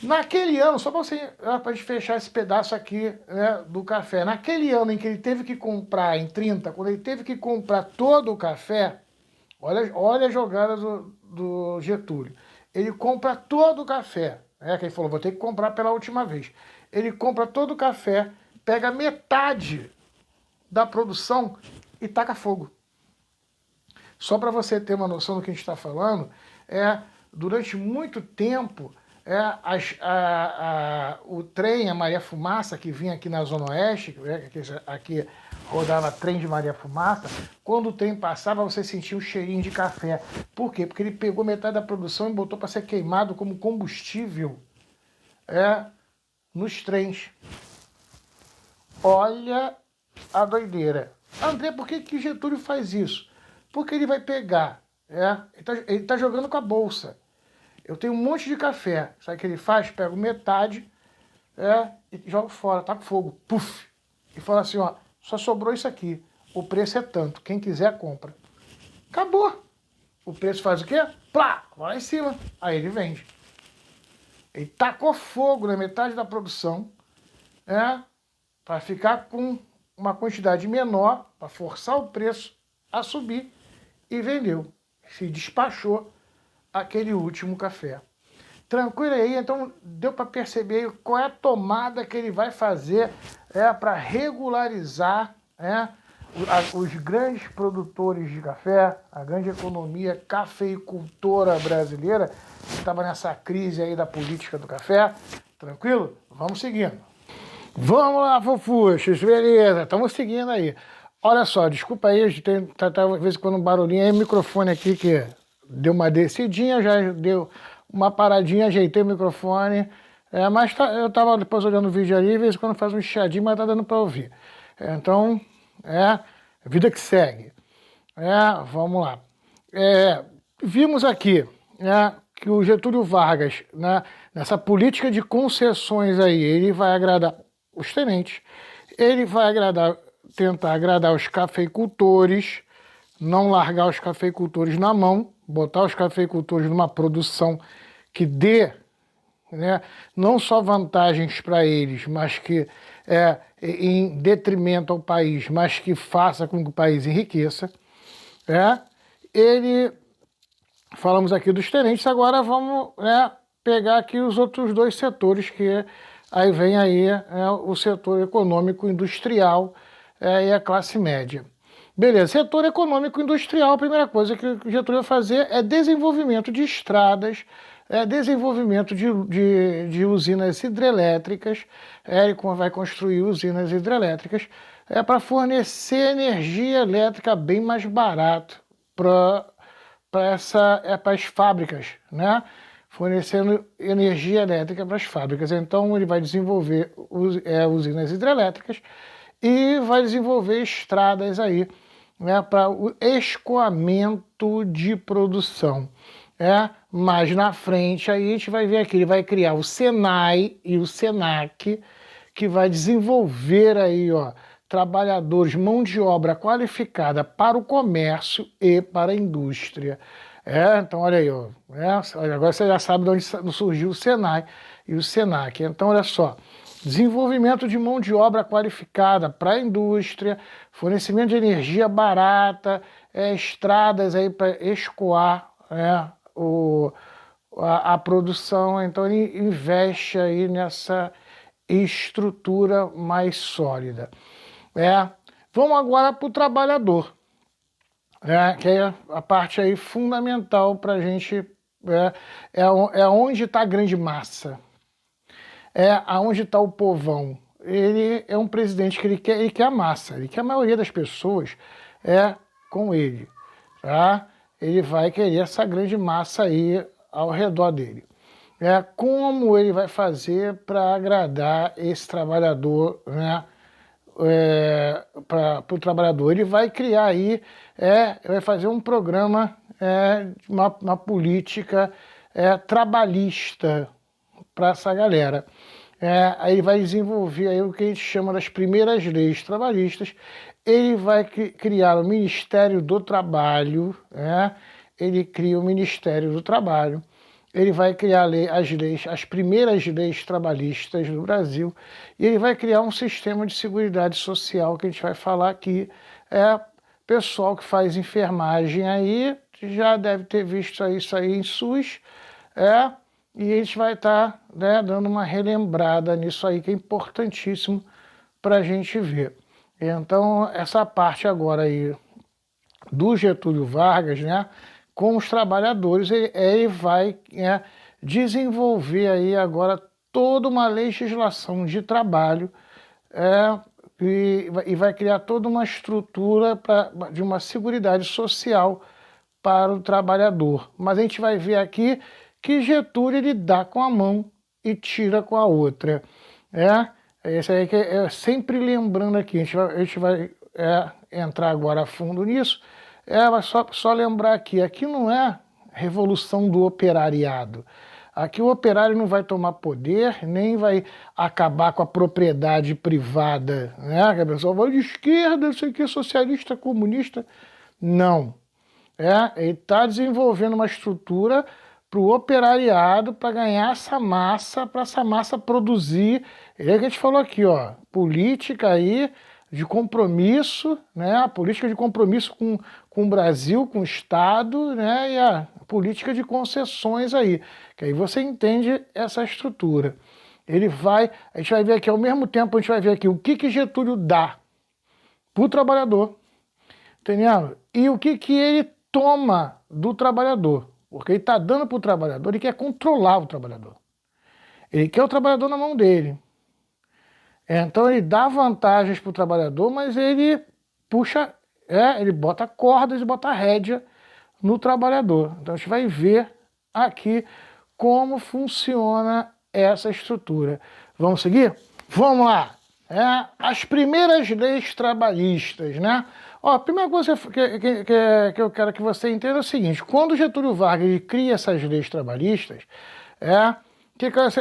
Naquele ano, só para a gente fechar esse pedaço aqui do café, naquele ano em que ele teve que comprar, em 30, quando ele teve que comprar todo o café, olha a jogada do Getúlio. Ele compra todo o café, que ele falou, vou ter que comprar pela última vez. Ele compra todo o café, pega metade da produção e taca fogo. Só para você ter uma noção do que a gente está falando, durante muito tempo, o trem, a Maria Fumaça, que vinha aqui na Zona Oeste, aqui rodava trem de Maria Fumaça, quando o trem passava, você sentia um cheirinho de café. Por quê? Porque ele pegou metade da produção e botou para ser queimado como combustível nos trens. Olha a doideira. André, por que Getúlio faz isso? Porque ele vai pegar, ele tá jogando com a bolsa. Eu tenho um monte de café. Sabe o que ele faz? Pega metade e joga fora, taca fogo, puf. E fala assim, ó, só sobrou isso aqui. O preço é tanto, quem quiser compra. Acabou. O preço faz o quê? Plá, vai lá em cima. Aí ele vende. Ele tacou fogo na metade da produção, para ficar com uma quantidade menor, para forçar o preço a subir, e vendeu. Se despachou aquele último café. Tranquilo aí? Então deu para perceber qual é a tomada que ele vai fazer para regularizar os grandes produtores de café, a grande economia cafeicultora brasileira, que estava nessa crise aí da política do café. Tranquilo? Vamos seguindo. Vamos lá, fofuchos, beleza, estamos seguindo aí. Olha só, desculpa aí, tá às vezes quando um barulhinho aí, o microfone aqui que deu uma descidinha, já deu uma paradinha, ajeitei o microfone, mas eu tava depois olhando o vídeo ali, às vezes quando faz um chiadinho, mas tá dando para ouvir. Então, vida que segue. Vamos lá. Vimos aqui que o Getúlio Vargas, nessa política de concessões aí, ele vai agradar os tenentes, ele vai tentar agradar os cafeicultores, não largar os cafeicultores na mão, botar os cafeicultores numa produção que dê né, não só vantagens para eles, mas que em detrimento ao país, mas que faça com que o país enriqueça. Ele, falamos aqui dos tenentes, agora vamos, né, pegar aqui os outros dois setores, que aí vem aí, o setor econômico industrial e a classe média. Beleza, setor econômico industrial, a primeira coisa que o Getúlio vai fazer é desenvolvimento de estradas, desenvolvimento de usinas hidrelétricas, ele vai construir usinas hidrelétricas para fornecer energia elétrica bem mais barato para as fábricas, né? Fornecendo energia elétrica para as fábricas. Então ele vai desenvolver usinas hidrelétricas e vai desenvolver estradas aí, né, para o escoamento de produção. Mais na frente aí a gente vai ver aqui, ele vai criar o Senai e o Senac, que vai desenvolver aí, ó, trabalhadores, mão de obra qualificada para o comércio e para a indústria. Então olha aí, ó, agora você já sabe de onde surgiu o Senai e o Senac. Então olha só, desenvolvimento de mão de obra qualificada para a indústria, fornecimento de energia barata, estradas aí para escoar a produção. Então ele investe aí nessa estrutura mais sólida. Vamos agora para o trabalhador, que é a parte aí fundamental para a gente, onde está a grande massa, aonde está o povão. Ele é um presidente que ele quer a massa, ele quer a maioria das pessoas com ele, tá? Ele vai querer essa grande massa aí ao redor dele. Como ele vai fazer para agradar esse trabalhador, né? Para o trabalhador, ele vai criar aí, vai fazer um programa, uma política trabalhista para essa galera. Aí vai desenvolver aí o que a gente chama das primeiras leis trabalhistas. Ele vai criar o Ministério do Trabalho, ele cria o Ministério do Trabalho. Ele vai criar as primeiras leis trabalhistas no Brasil, e ele vai criar um sistema de seguridade social que a gente vai falar aqui. Pessoal que faz enfermagem aí já deve ter visto isso aí em SUS, e a gente vai estar dando uma relembrada nisso aí, que é importantíssimo para a gente ver. Então, essa parte agora aí do Getúlio Vargas, né, com os trabalhadores, ele vai desenvolver aí agora toda uma legislação de trabalho, e vai criar toda uma estrutura de uma seguridade social para o trabalhador. Mas a gente vai ver aqui que Getúlio ele dá com a mão e tira com a outra. Esse aí que sempre lembrando aqui, a gente vai entrar agora a fundo nisso. Mas só lembrar aqui não é revolução do operariado. Aqui o operário não vai tomar poder, nem vai acabar com a propriedade privada, né? Que a pessoa vai de esquerda, isso aqui é socialista, comunista. Não. Ele está desenvolvendo uma estrutura para o operariado, para ganhar essa massa, para essa massa produzir. É o que a gente falou aqui, ó, política aí de compromisso, né? A política de compromisso com o Brasil, com o Estado, né? E a política de concessões aí, que aí você entende essa estrutura. A gente vai ver aqui, ao mesmo tempo, a gente vai ver aqui o que Getúlio dá para o trabalhador, entendeu? E o que ele toma do trabalhador, porque ele está dando para o trabalhador, ele quer controlar o trabalhador. Ele quer o trabalhador na mão dele. Então ele dá vantagens para o trabalhador, mas ele puxa, ele bota cordas e bota rédea no trabalhador. Então a gente vai ver aqui como funciona essa estrutura. Vamos seguir? Vamos lá! As primeiras leis trabalhistas, né? A primeira coisa que eu quero que você entenda é o seguinte: quando Getúlio Vargas ele cria essas leis trabalhistas,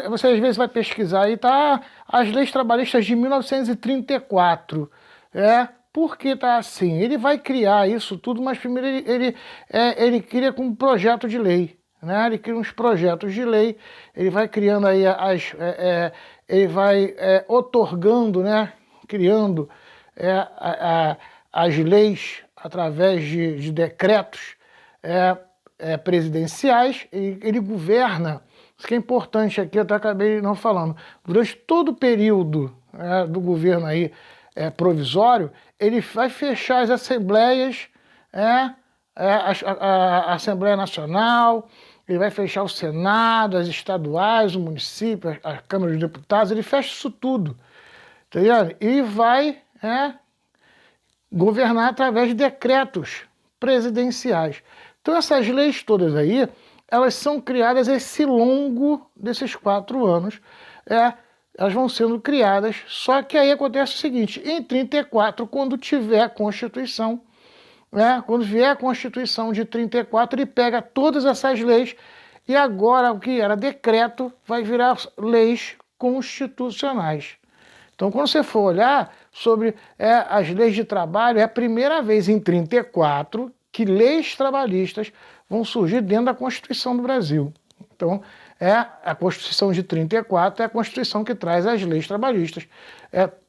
você às vezes vai pesquisar aí, tá? As leis trabalhistas de 1934. Por que tá assim? Ele vai criar isso tudo, mas primeiro ele cria com um projeto de lei. né? Ele cria uns projetos de lei, ele vai criando aí ele vai otorgando, né? Criando as leis através de decretos presidenciais, ele governa. Isso que é importante aqui, eu até acabei não falando. Durante todo o período do governo aí provisório, ele vai fechar as assembleias, a Assembleia Nacional, ele vai fechar o Senado, as estaduais, o município, a Câmara dos Deputados, ele fecha isso tudo, tá ligado? E vai governar através de decretos presidenciais. Então essas leis todas aí, elas são criadas esse longo desses 4 anos, elas vão sendo criadas, só que aí acontece o seguinte, em 34, quando tiver a Constituição, quando vier a Constituição de 34, ele pega todas essas leis e agora o que era decreto vai virar leis constitucionais. Então, quando você for olhar sobre as leis de trabalho, é a primeira vez em 34 que leis trabalhistas vão surgir dentro da Constituição do Brasil. Então, a Constituição de 34 é a Constituição que traz as leis trabalhistas,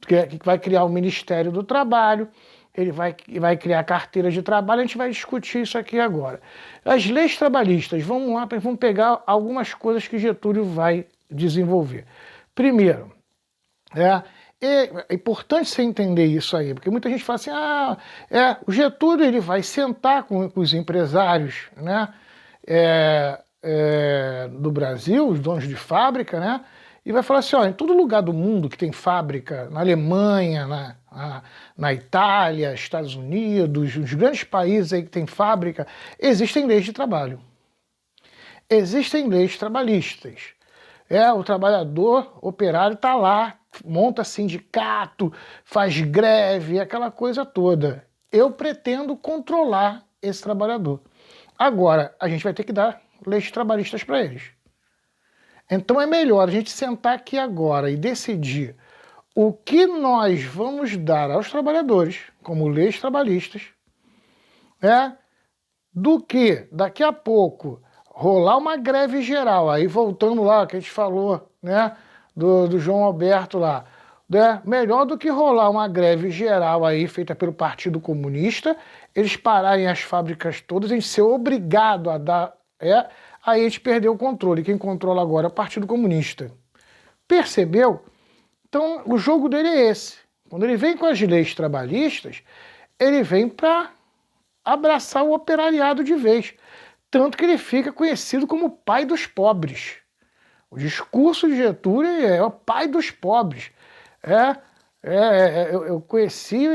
que vai criar o Ministério do Trabalho, ele vai criar a carteira de trabalho, a gente vai discutir isso aqui agora. As leis trabalhistas, vamos lá, vamos pegar algumas coisas que Getúlio vai desenvolver. Primeiro, é importante você entender isso aí, porque muita gente fala assim, o Getúlio ele vai sentar com os empresários, né, do Brasil, os donos de fábrica, né, e vai falar assim, ó, em todo lugar do mundo que tem fábrica, na Alemanha, na Itália, Estados Unidos, os grandes países aí que tem fábrica, existem leis de trabalho. Existem leis trabalhistas. O trabalhador operário está lá, monta sindicato, faz greve, aquela coisa toda. Eu pretendo controlar esse trabalhador. Agora, a gente vai ter que dar leis trabalhistas para eles. Então é melhor a gente sentar aqui agora e decidir o que nós vamos dar aos trabalhadores, como leis trabalhistas, do que daqui a pouco rolar uma greve geral, aí voltando lá que a gente falou, né, do João Alberto lá, melhor do que rolar uma greve geral aí feita pelo Partido Comunista, eles pararem as fábricas todas, a gente ser obrigado a dar, aí a gente perdeu o controle, quem controla agora é o Partido Comunista. Percebeu? Então o jogo dele é esse, quando ele vem com as leis trabalhistas, ele vem para abraçar o operariado de vez, tanto que ele fica conhecido como o pai dos pobres. O discurso de Getúlio é o pai dos pobres. Eu conheci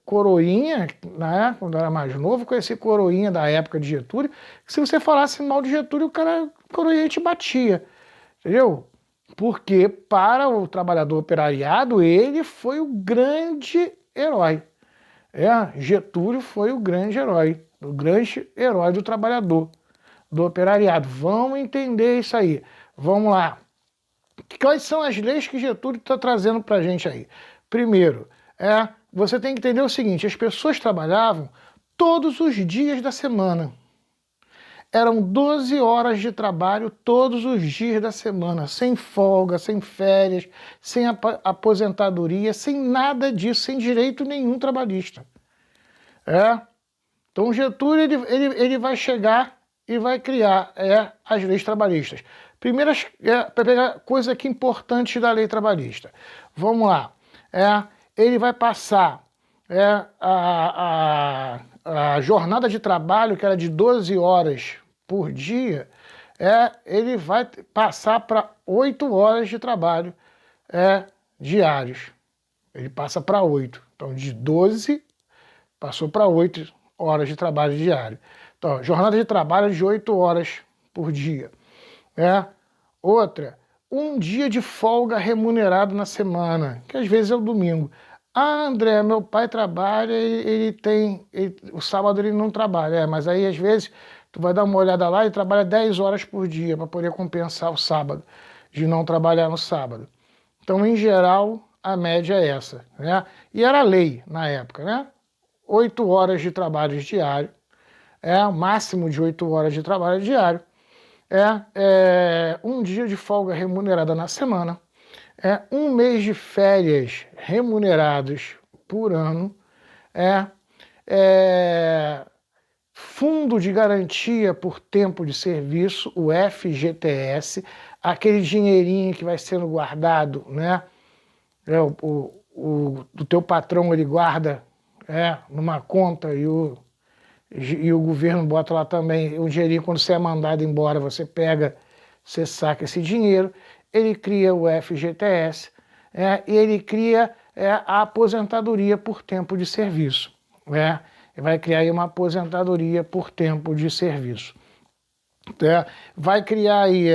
Coroinha, né, quando eu era mais novo, conheci Coroinha da época de Getúlio, que se você falasse mal de Getúlio, Coroinha te batia, entendeu? Porque para o trabalhador operariado, ele foi o grande herói. Getúlio foi o grande herói do trabalhador, do operariado. Vamos entender isso aí. Vamos lá. Quais são as leis que Getúlio está trazendo para a gente aí? Primeiro, você tem que entender o seguinte, as pessoas trabalhavam todos os dias da semana. Eram 12 horas de trabalho todos os dias da semana, sem folga, sem férias, sem aposentadoria, sem nada disso, sem direito nenhum trabalhista. Então Getúlio ele vai chegar e vai criar as leis trabalhistas. Primeira coisa que é importante da lei trabalhista. Vamos lá. Ele vai passar a jornada de trabalho, que era de 12 horas por dia, ele vai passar para 8 horas de trabalho diários. Ele passa para 8. Então, de 12, passou para 8 horas de trabalho diário. Então, jornada de trabalho de 8 horas por dia. Outra, um dia de folga remunerado na semana, que às vezes é o domingo. André, meu pai trabalha, o sábado ele não trabalha, mas aí às vezes tu vai dar uma olhada lá e trabalha 10 horas por dia para poder compensar o sábado, de não trabalhar no sábado. Então, em geral, a média é essa, né? E era lei na época, né? 8 horas de trabalho diário, o máximo de 8 horas de trabalho diário. Um dia de folga remunerada na semana, um mês de férias remunerados por ano, é, é, fundo de garantia por tempo de serviço, o FGTS, aquele dinheirinho que vai sendo guardado, né? Do teu patrão ele guarda numa conta e o governo bota lá também o dinheirinho. Quando você é mandado embora, você pega, você saca esse dinheiro. Ele cria o FGTS, e ele cria a aposentadoria por tempo de serviço. Vai criar aí uma aposentadoria por tempo de serviço. Vai criar aí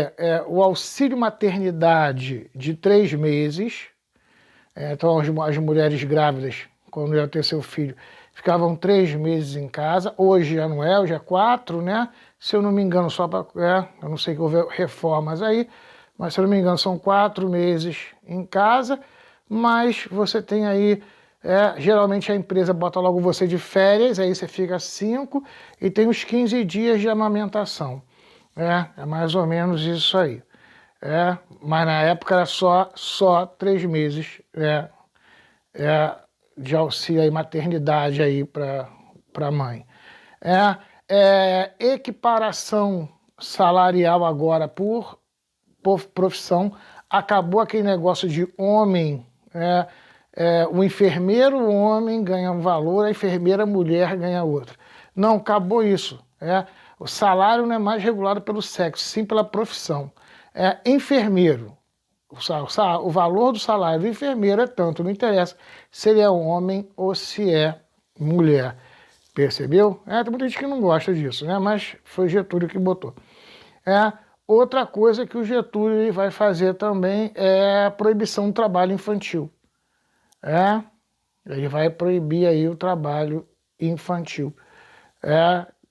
o auxílio maternidade de 3 meses. Então as mulheres grávidas, quando iam ter seu filho, ficavam 3 meses em casa. Hoje já não é, hoje é 4, né? Se eu não me engano, só para. Eu não sei que houve reformas aí, mas se eu não me engano, são 4 meses em casa, mas você tem aí. Geralmente a empresa bota logo você de férias, aí você fica 5 e tem os 15 dias de amamentação. É mais ou menos isso aí. Mas na época era só 3 meses de auxílio e maternidade aí para a mãe. Equiparação salarial agora por profissão. Acabou aquele negócio de homem, o enfermeiro homem ganha um valor, a enfermeira mulher ganha outro. Não, acabou isso. O salário não é mais regulado pelo sexo, sim pela profissão. Enfermeiro, o valor do salário do enfermeiro é tanto, não interessa se ele é homem ou se é mulher. Percebeu? Tem muita gente que não gosta disso, né? Mas foi Getúlio que botou. Outra coisa que o Getúlio vai fazer também é a proibição do trabalho infantil. Ele vai proibir aí o trabalho infantil.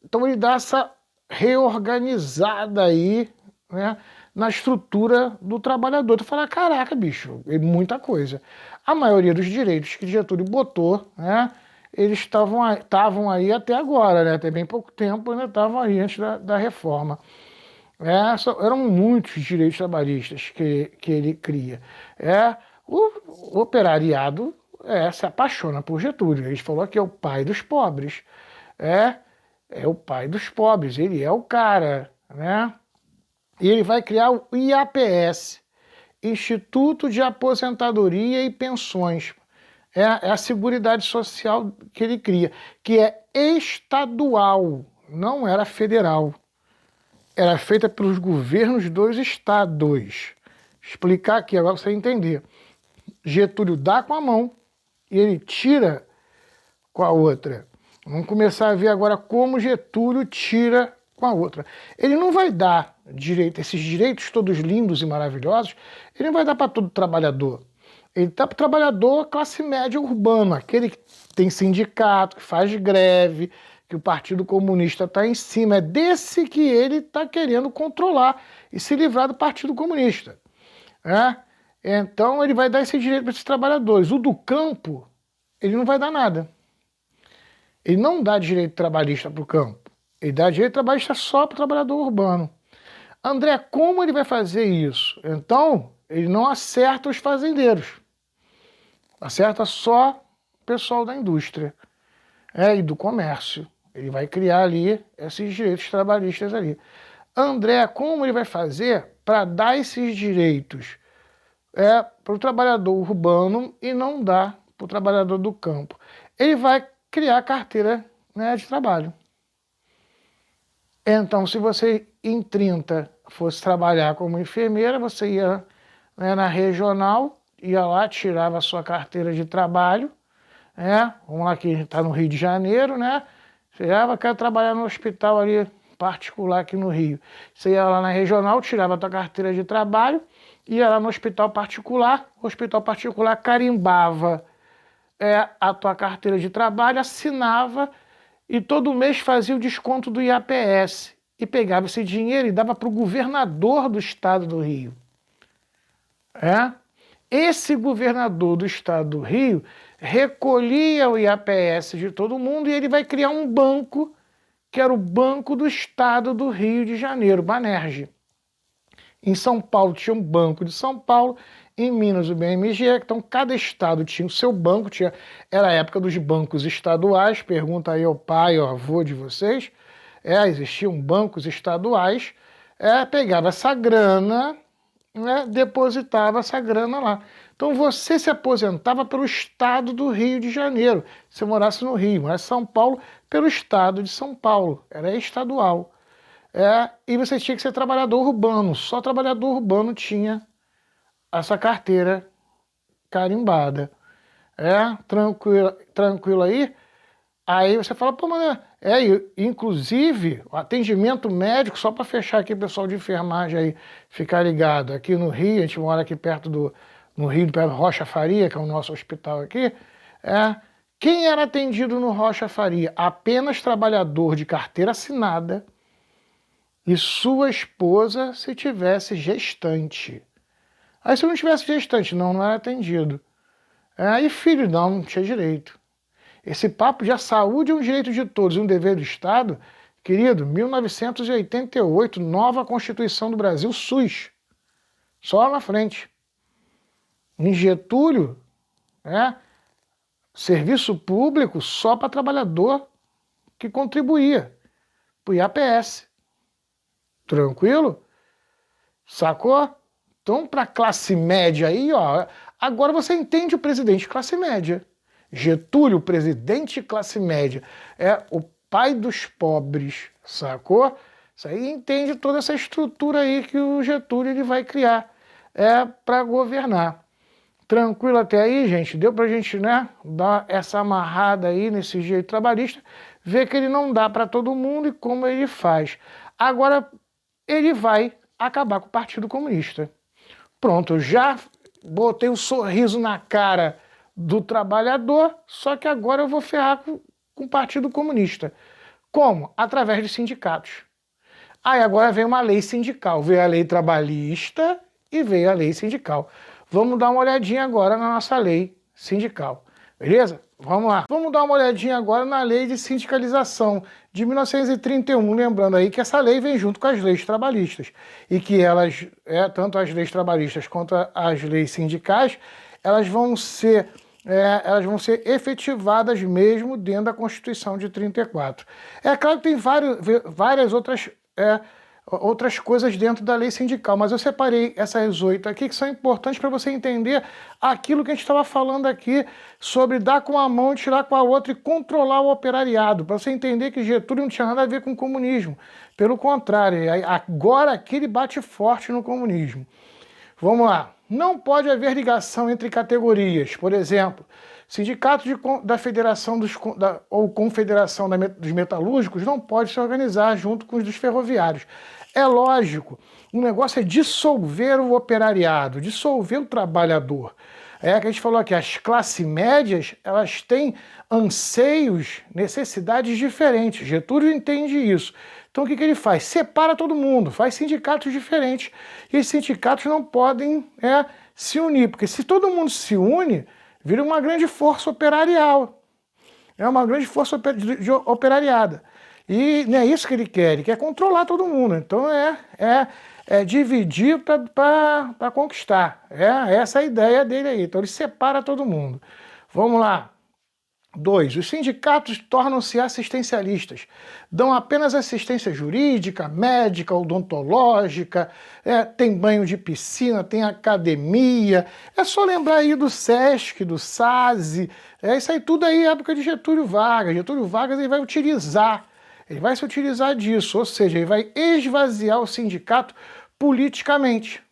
Então ele dá essa reorganizada aí, né, na estrutura do trabalhador. Tu fala, caraca, bicho, é muita coisa. A maioria dos direitos que Getúlio botou, eles estavam aí até agora, né? Até bem pouco tempo, ainda estavam aí antes da reforma. Eram muitos direitos trabalhistas que ele cria. O operariado se apaixona por Getúlio. Ele falou que é o pai dos pobres. É o pai dos pobres, ele é o cara, né? E ele vai criar o IAPS, Instituto de Aposentadoria e Pensões. É a Seguridade Social que ele cria, que é estadual, não era federal. Era feita pelos governos dos estados. Explicar aqui agora para você entender. Getúlio dá com a mão e ele tira com a outra. Vamos começar a ver agora como Getúlio tira com a outra. Ele não vai dar direito, esses direitos todos lindos e maravilhosos, ele não vai dar para todo trabalhador. Ele dá para o trabalhador classe média urbana, aquele que tem sindicato, que faz greve, que o Partido Comunista está em cima. É desse que ele está querendo controlar e se livrar do Partido Comunista. Então ele vai dar esse direito para esses trabalhadores. O do campo, ele não vai dar nada. Ele não dá direito trabalhista para o campo. Ele dá direito trabalhista só para o trabalhador urbano. André, como ele vai fazer isso? Então, ele não acerta os fazendeiros. Acerta só o pessoal da indústria e do comércio. Ele vai criar ali esses direitos trabalhistas ali. André, como ele vai fazer para dar esses direitos para o trabalhador urbano e não dar para o trabalhador do campo? Ele vai criar carteira, de trabalho. Então, se você em 30 fosse trabalhar como enfermeira, você ia na regional, ia lá, tirava a sua carteira de trabalho, vamos lá que está no Rio de Janeiro, você quer trabalhar no hospital ali particular aqui no Rio. Você ia lá na regional, tirava a tua carteira de trabalho, ia lá no hospital particular, o hospital particular carimbava a tua carteira de trabalho, assinava e todo mês fazia o desconto do IAPS e pegava esse dinheiro e dava para o governador do estado do Rio. Esse governador do estado do Rio recolhia o IAPS de todo mundo e ele vai criar um banco, que era o Banco do Estado do Rio de Janeiro, Banerj. Em São Paulo tinha um Banco de São Paulo, em Minas o BMG, então cada estado tinha o seu banco, era a época dos bancos estaduais, pergunta aí ao pai, ao avô de vocês, existiam bancos estaduais, pegava essa grana, depositava essa grana lá. Então você se aposentava pelo estado do Rio de Janeiro, se morasse no Rio, mas São Paulo pelo estado de São Paulo, era estadual. E você tinha que ser trabalhador urbano, só trabalhador urbano tinha essa carteira carimbada. Tranquilo aí? Aí você fala, pô, mas inclusive, o atendimento médico, só para fechar aqui, pessoal de enfermagem aí, ficar ligado, aqui no Rio, a gente mora aqui no Rio, perto de Rocha Faria, que é o nosso hospital aqui, quem era atendido no Rocha Faria? Apenas trabalhador de carteira assinada e sua esposa se tivesse gestante. Aí se não tivesse gestante, não era atendido. E filho, não tinha direito. Esse papo de a saúde é um direito de todos e um dever do Estado, querido, 1988, nova Constituição do Brasil, SUS. Só lá na frente. Em Getúlio, serviço público só para trabalhador que contribuía para o IAPS. Tranquilo? Sacou? Então, para a classe média aí, agora você entende o presidente classe média. Getúlio, presidente classe média, o pai dos pobres, sacou? Isso aí entende toda essa estrutura aí que o Getúlio ele vai criar para governar. Tranquilo até aí, gente? Deu pra gente, dar essa amarrada aí nesse jeito trabalhista, ver que ele não dá para todo mundo e como ele faz. Agora, ele vai acabar com o Partido Comunista. Pronto, eu já botei um sorriso na cara do trabalhador, só que agora eu vou ferrar com o Partido Comunista. Como? Através de sindicatos. Aí agora vem uma lei sindical, veio a lei trabalhista e veio a lei sindical. Vamos dar uma olhadinha agora na nossa lei sindical, beleza? Vamos lá. Vamos dar uma olhadinha agora na lei de sindicalização de 1931, lembrando aí que essa lei vem junto com as leis trabalhistas e que elas, tanto as leis trabalhistas quanto as leis sindicais, elas vão ser efetivadas mesmo dentro da Constituição de 34. É claro que tem várias outras coisas dentro da lei sindical, mas eu separei essas 8 aqui que são importantes para você entender aquilo que a gente estava falando aqui sobre dar com a mão e tirar com a outra e controlar o operariado, para você entender que Getúlio não tinha nada a ver com o comunismo. Pelo contrário, agora aqui ele bate forte no comunismo. Vamos lá. Não pode haver ligação entre categorias. Por exemplo, sindicato da Federação ou Confederação dos Metalúrgicos não pode se organizar junto com os dos ferroviários. É lógico, o negócio é dissolver o operariado, dissolver o trabalhador. Que a gente falou aqui, as classes médias, elas têm anseios, necessidades diferentes. Getúlio entende isso. Então o que ele faz? Separa todo mundo, faz sindicatos diferentes. E esses sindicatos não podem se unir, porque se todo mundo se une, vira uma grande força operarial. É uma grande força operariada. E não é isso que ele quer controlar todo mundo. Então dividir para conquistar. Essa é a ideia dele aí. Então ele separa todo mundo. Vamos lá. 2. Os sindicatos tornam-se assistencialistas. Dão apenas assistência jurídica, médica, odontológica, tem banho de piscina, tem academia. É só lembrar aí do SESC, do SASE. Isso aí tudo aí é época de Getúlio Vargas. Getúlio Vargas ele vai se utilizar disso, ou seja, ele vai esvaziar o sindicato politicamente.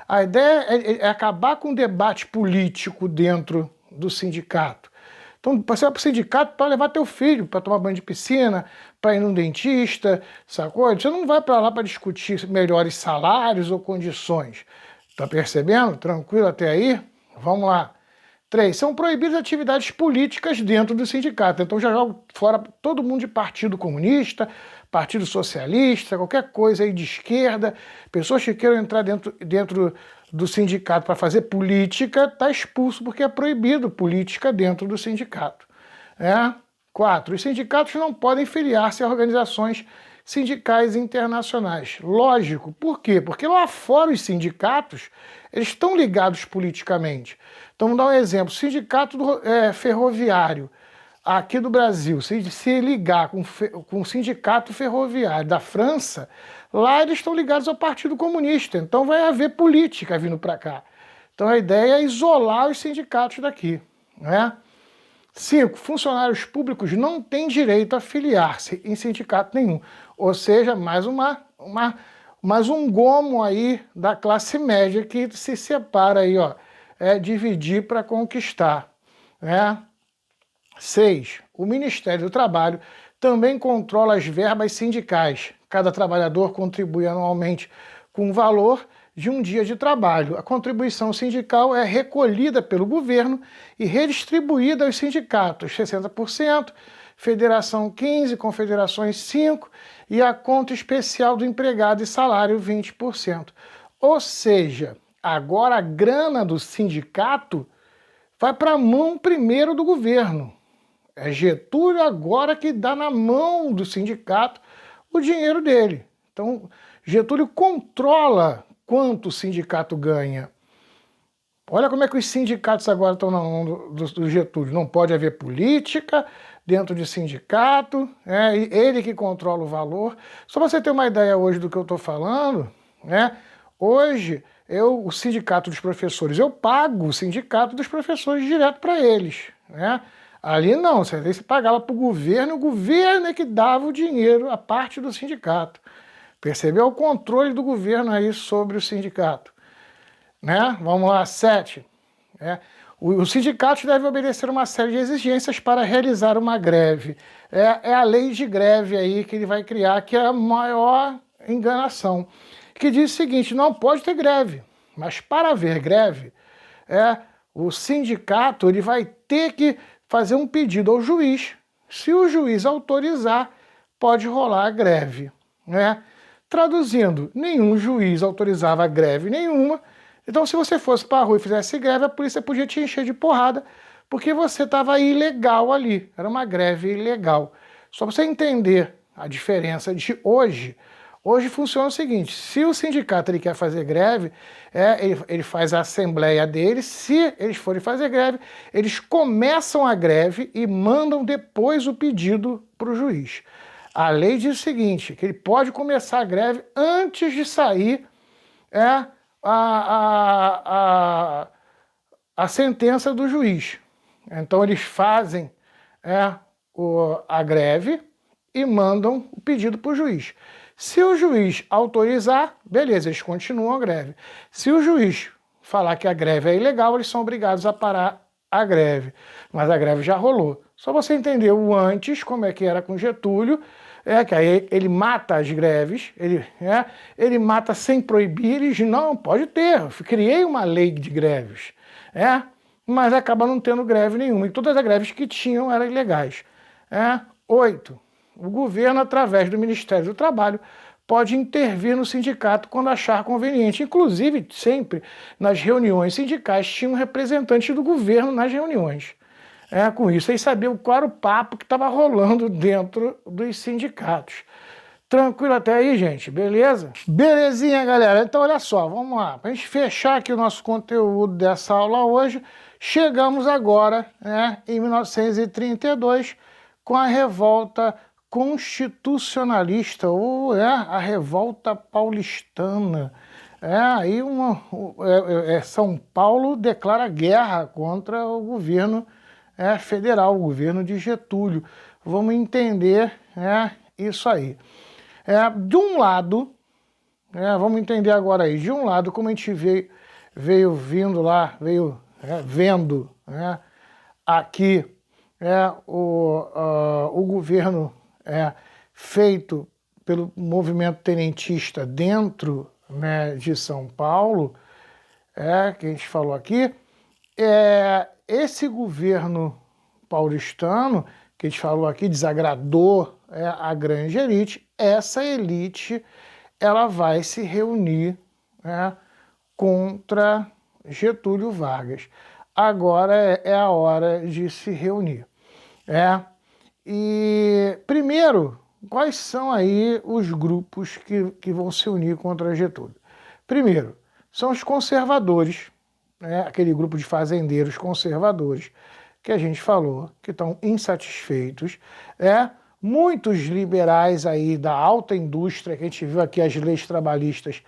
A ideia é acabar com o debate político dentro do sindicato. Então você vai para o sindicato para levar teu filho para tomar banho de piscina, para ir no dentista, sacou? Você não vai para lá para discutir melhores salários ou condições. Tá percebendo? Tranquilo até aí? Vamos lá. 3. São proibidas atividades políticas dentro do sindicato. Então já jogo fora todo mundo de Partido Comunista, Partido Socialista, qualquer coisa aí de esquerda. Pessoas que queiram entrar dentro do sindicato para fazer política, está expulso porque é proibido política dentro do sindicato. 4. Os sindicatos não podem filiar-se a organizações sindicais internacionais. Lógico, por quê? Porque lá fora os sindicatos, eles estão ligados politicamente. Então, vamos dar um exemplo, o sindicato ferroviário aqui do Brasil, se ligar com o sindicato ferroviário da França, lá eles estão ligados ao Partido Comunista, então vai haver política vindo para cá. Então a ideia é isolar os sindicatos daqui, né? 5. Funcionários públicos não têm direito a filiar-se em sindicato nenhum. Ou seja, mais um gomo aí da classe média que se separa aí, ó, dividir para conquistar, né? 6. O Ministério do Trabalho também controla as verbas sindicais. Cada trabalhador contribui anualmente com o valor de um dia de trabalho. A contribuição sindical é recolhida pelo governo e redistribuída aos sindicatos, 60%, federação 15%, confederações 5% e a conta especial do empregado e salário 20%. Ou seja, agora a grana do sindicato vai para a mão primeiro do governo. É Getúlio agora que dá na mão do sindicato o dinheiro dele. Então, Getúlio controla quanto o sindicato ganha. Olha como é que os sindicatos agora estão na mão do Getúlio. Não pode haver política dentro de sindicato, ele que controla o valor. Só para você ter uma ideia hoje do que eu estou falando, né? Hoje, o sindicato dos professores, eu pago o sindicato dos professores direto para eles, né? Ali não, você pagava para o governo é que dava o dinheiro, a parte do sindicato. Percebeu o controle do governo aí sobre o sindicato, né? Vamos lá, 7. Os sindicatos devem obedecer uma série de exigências para realizar uma greve. É a lei de greve aí que ele vai criar, que é a maior enganação, que diz o seguinte, não pode ter greve, mas para haver greve, o sindicato ele vai ter que fazer um pedido ao juiz. Se o juiz autorizar, pode rolar a greve, né? Traduzindo, nenhum juiz autorizava greve nenhuma. Então, se você fosse para a rua e fizesse greve, a polícia podia te encher de porrada, porque você estava ilegal ali. Era uma greve ilegal. Só para você entender a diferença de hoje. Hoje funciona o seguinte, se o sindicato ele quer fazer greve, ele faz a assembleia deles, se eles forem fazer greve, eles começam a greve e mandam depois o pedido para o juiz. A lei diz o seguinte, que ele pode começar a greve antes de sair a sentença do juiz. Então eles fazem a greve e mandam o pedido para o juiz. Se o juiz autorizar, beleza, eles continuam a greve. Se o juiz falar que a greve é ilegal, eles são obrigados a parar a greve. Mas a greve já rolou. Só você entender o antes, como é que era com Getúlio, que aí ele mata as greves, ele mata sem proibir, ele diz, não, pode ter, eu criei uma lei de greves, mas acaba não tendo greve nenhuma, e todas as greves que tinham eram ilegais. 8. O governo, através do Ministério do Trabalho, pode intervir no sindicato quando achar conveniente. Inclusive, sempre nas reuniões sindicais tinha um representante do governo nas reuniões. Com isso, eles sabiam qual era o papo que estava rolando dentro dos sindicatos. Tranquilo até aí, gente? Beleza? Belezinha, galera. Então, olha só, vamos lá. Para a gente fechar aqui o nosso conteúdo dessa aula hoje, chegamos agora, em 1932, com a revolta constitucionalista, ou a Revolta Paulistana. Aí São Paulo declara guerra contra o governo federal, o governo de Getúlio. Vamos entender isso aí. De um lado, vamos entender agora aí, de um lado, como a gente veio vendo aqui o governo feito pelo movimento tenentista dentro de São Paulo, que a gente falou aqui, esse governo paulistano, que a gente falou aqui, desagradou a grande elite, essa elite ela vai se reunir contra Getúlio Vargas. Agora é a hora de se reunir. E primeiro, quais são aí os grupos que vão se unir contra Getúlio? Primeiro, são os conservadores, né, aquele grupo de fazendeiros conservadores que a gente falou, que estão insatisfeitos. Muitos liberais aí da alta indústria, que a gente viu aqui as leis trabalhistas,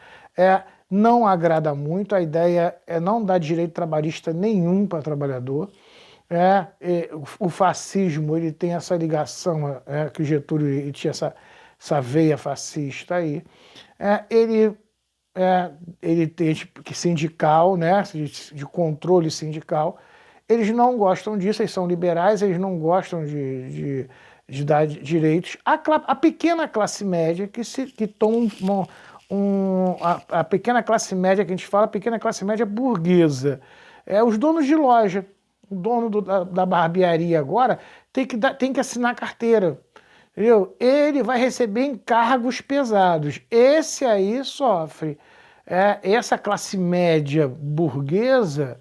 não agrada muito, a ideia é não dar direito trabalhista nenhum para trabalhador. O fascismo ele tem essa ligação, que o Getúlio ele tinha essa veia fascista aí. Ele tem que sindical, né, de controle sindical. Eles não gostam disso, eles são liberais, eles não gostam de dar direitos. A pequena classe média que toma a pequena classe média que a gente fala, a pequena classe média burguesa. Os donos de loja, o dono da barbearia agora tem que assinar carteira. Entendeu? Ele vai receber encargos pesados. Esse aí sofre. Essa classe média burguesa,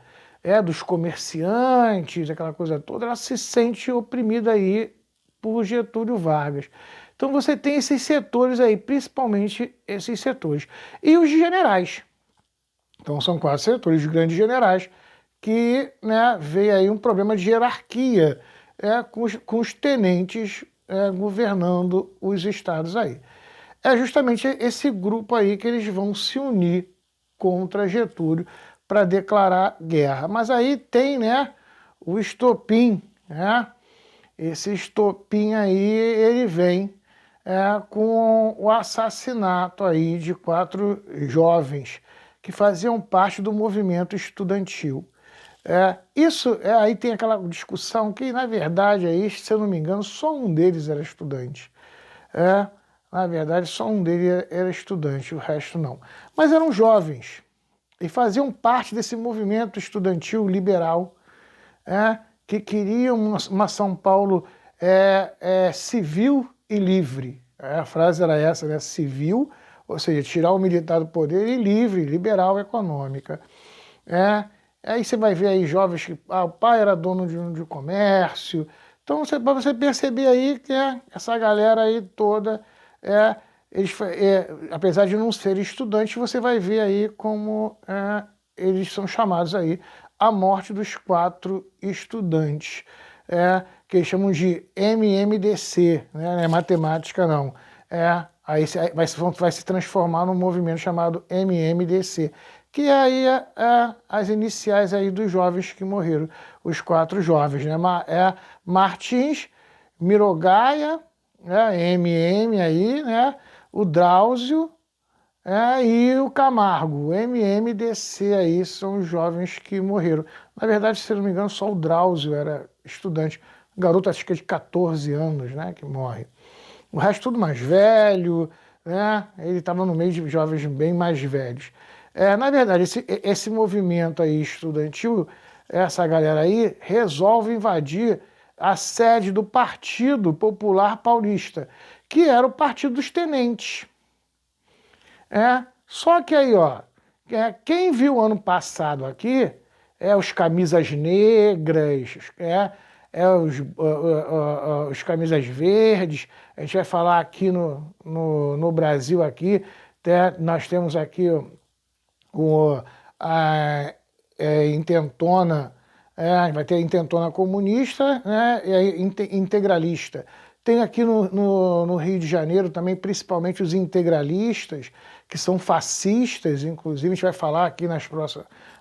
dos comerciantes, aquela coisa toda, ela se sente oprimida aí por Getúlio Vargas. Então você tem esses setores aí, principalmente esses setores. E os generais. Então são 4 setores, os grandes generais, que, né, veio aí um problema de hierarquia com os tenentes governando os estados aí. É justamente esse grupo aí que eles vão se unir contra Getúlio para declarar guerra. Mas aí tem, né, o estopim, né? Esse estopim aí, ele vem com o assassinato aí de 4 jovens que faziam parte do movimento estudantil. Aí tem aquela discussão que, na verdade, aí, se eu não me engano, só um deles era estudante. Na verdade, só um deles era estudante, o resto não. Mas eram jovens e faziam parte desse movimento estudantil liberal, que queriam uma São Paulo civil e livre. A frase era essa, né? Civil, ou seja, tirar o militar do poder, e livre, liberal, econômica. Aí você vai ver aí jovens que o pai era dono de comércio. Então, para você perceber aí que essa galera aí toda, apesar de não serem estudantes, você vai ver aí como eles são chamados aí a morte dos 4 estudantes, que eles chamam de MMDC, né? Não é matemática não. Aí vai se transformar num movimento chamado MMDC, que aí as iniciais aí dos jovens que morreram, os 4 jovens, né? Martins, Mirogaia, MM aí, né? O Drauzio, e o Camargo. O MMDC aí são os jovens que morreram. Na verdade, se não me engano, só o Drauzio era estudante. Um garoto, acho que é de 14 anos, né, que morre. O resto tudo mais velho, né? Ele estava no meio de jovens bem mais velhos. Na verdade, esse movimento aí estudantil, essa galera aí, resolve invadir a sede do Partido Popular Paulista, que era o Partido dos Tenentes. Só que aí, ó, quem viu ano passado aqui, os camisas negras, os camisas verdes, a gente vai falar aqui no Brasil aqui, nós temos aqui a intentona, vai ter a intentona comunista, né, e a integralista. Tem aqui no Rio de Janeiro também, principalmente os integralistas, que são fascistas, inclusive a gente vai falar aqui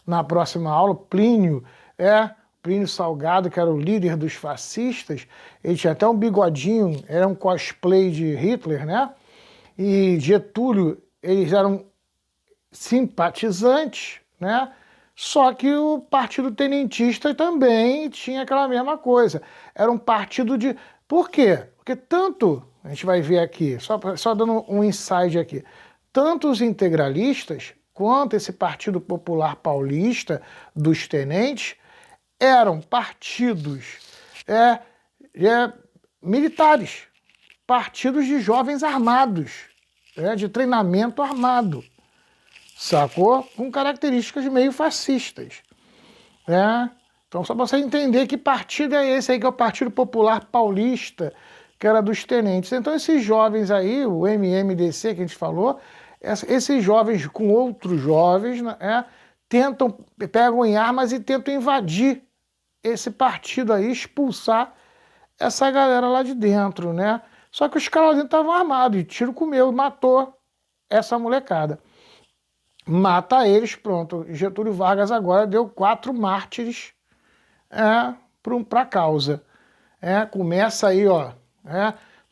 na próxima aula, Plínio Salgado, que era o líder dos fascistas, ele tinha até um bigodinho, era um cosplay de Hitler, né? E Getúlio, eles eram simpatizantes, né? Só que o Partido Tenentista também tinha aquela mesma coisa. Era um partido de... Por quê? Porque tanto, a gente vai ver aqui, só dando um insight aqui, tanto os integralistas quanto esse Partido Popular Paulista dos Tenentes eram partidos militares, partidos de jovens armados, de treinamento armado, sacou? Com características meio fascistas. Então, só para você entender que partido é esse aí, que é o Partido Popular Paulista, que era dos tenentes. Então esses jovens aí, o MMDC que a gente falou, esses jovens com outros jovens, né, pegam em armas e tentam invadir esse partido aí, expulsar essa galera lá de dentro, né? Só que os caras lá dentro estavam armados, e tiro comeu, matou essa molecada. Mata eles, pronto. Getúlio Vargas agora deu 4 mártires para a causa. Começa aí, ó,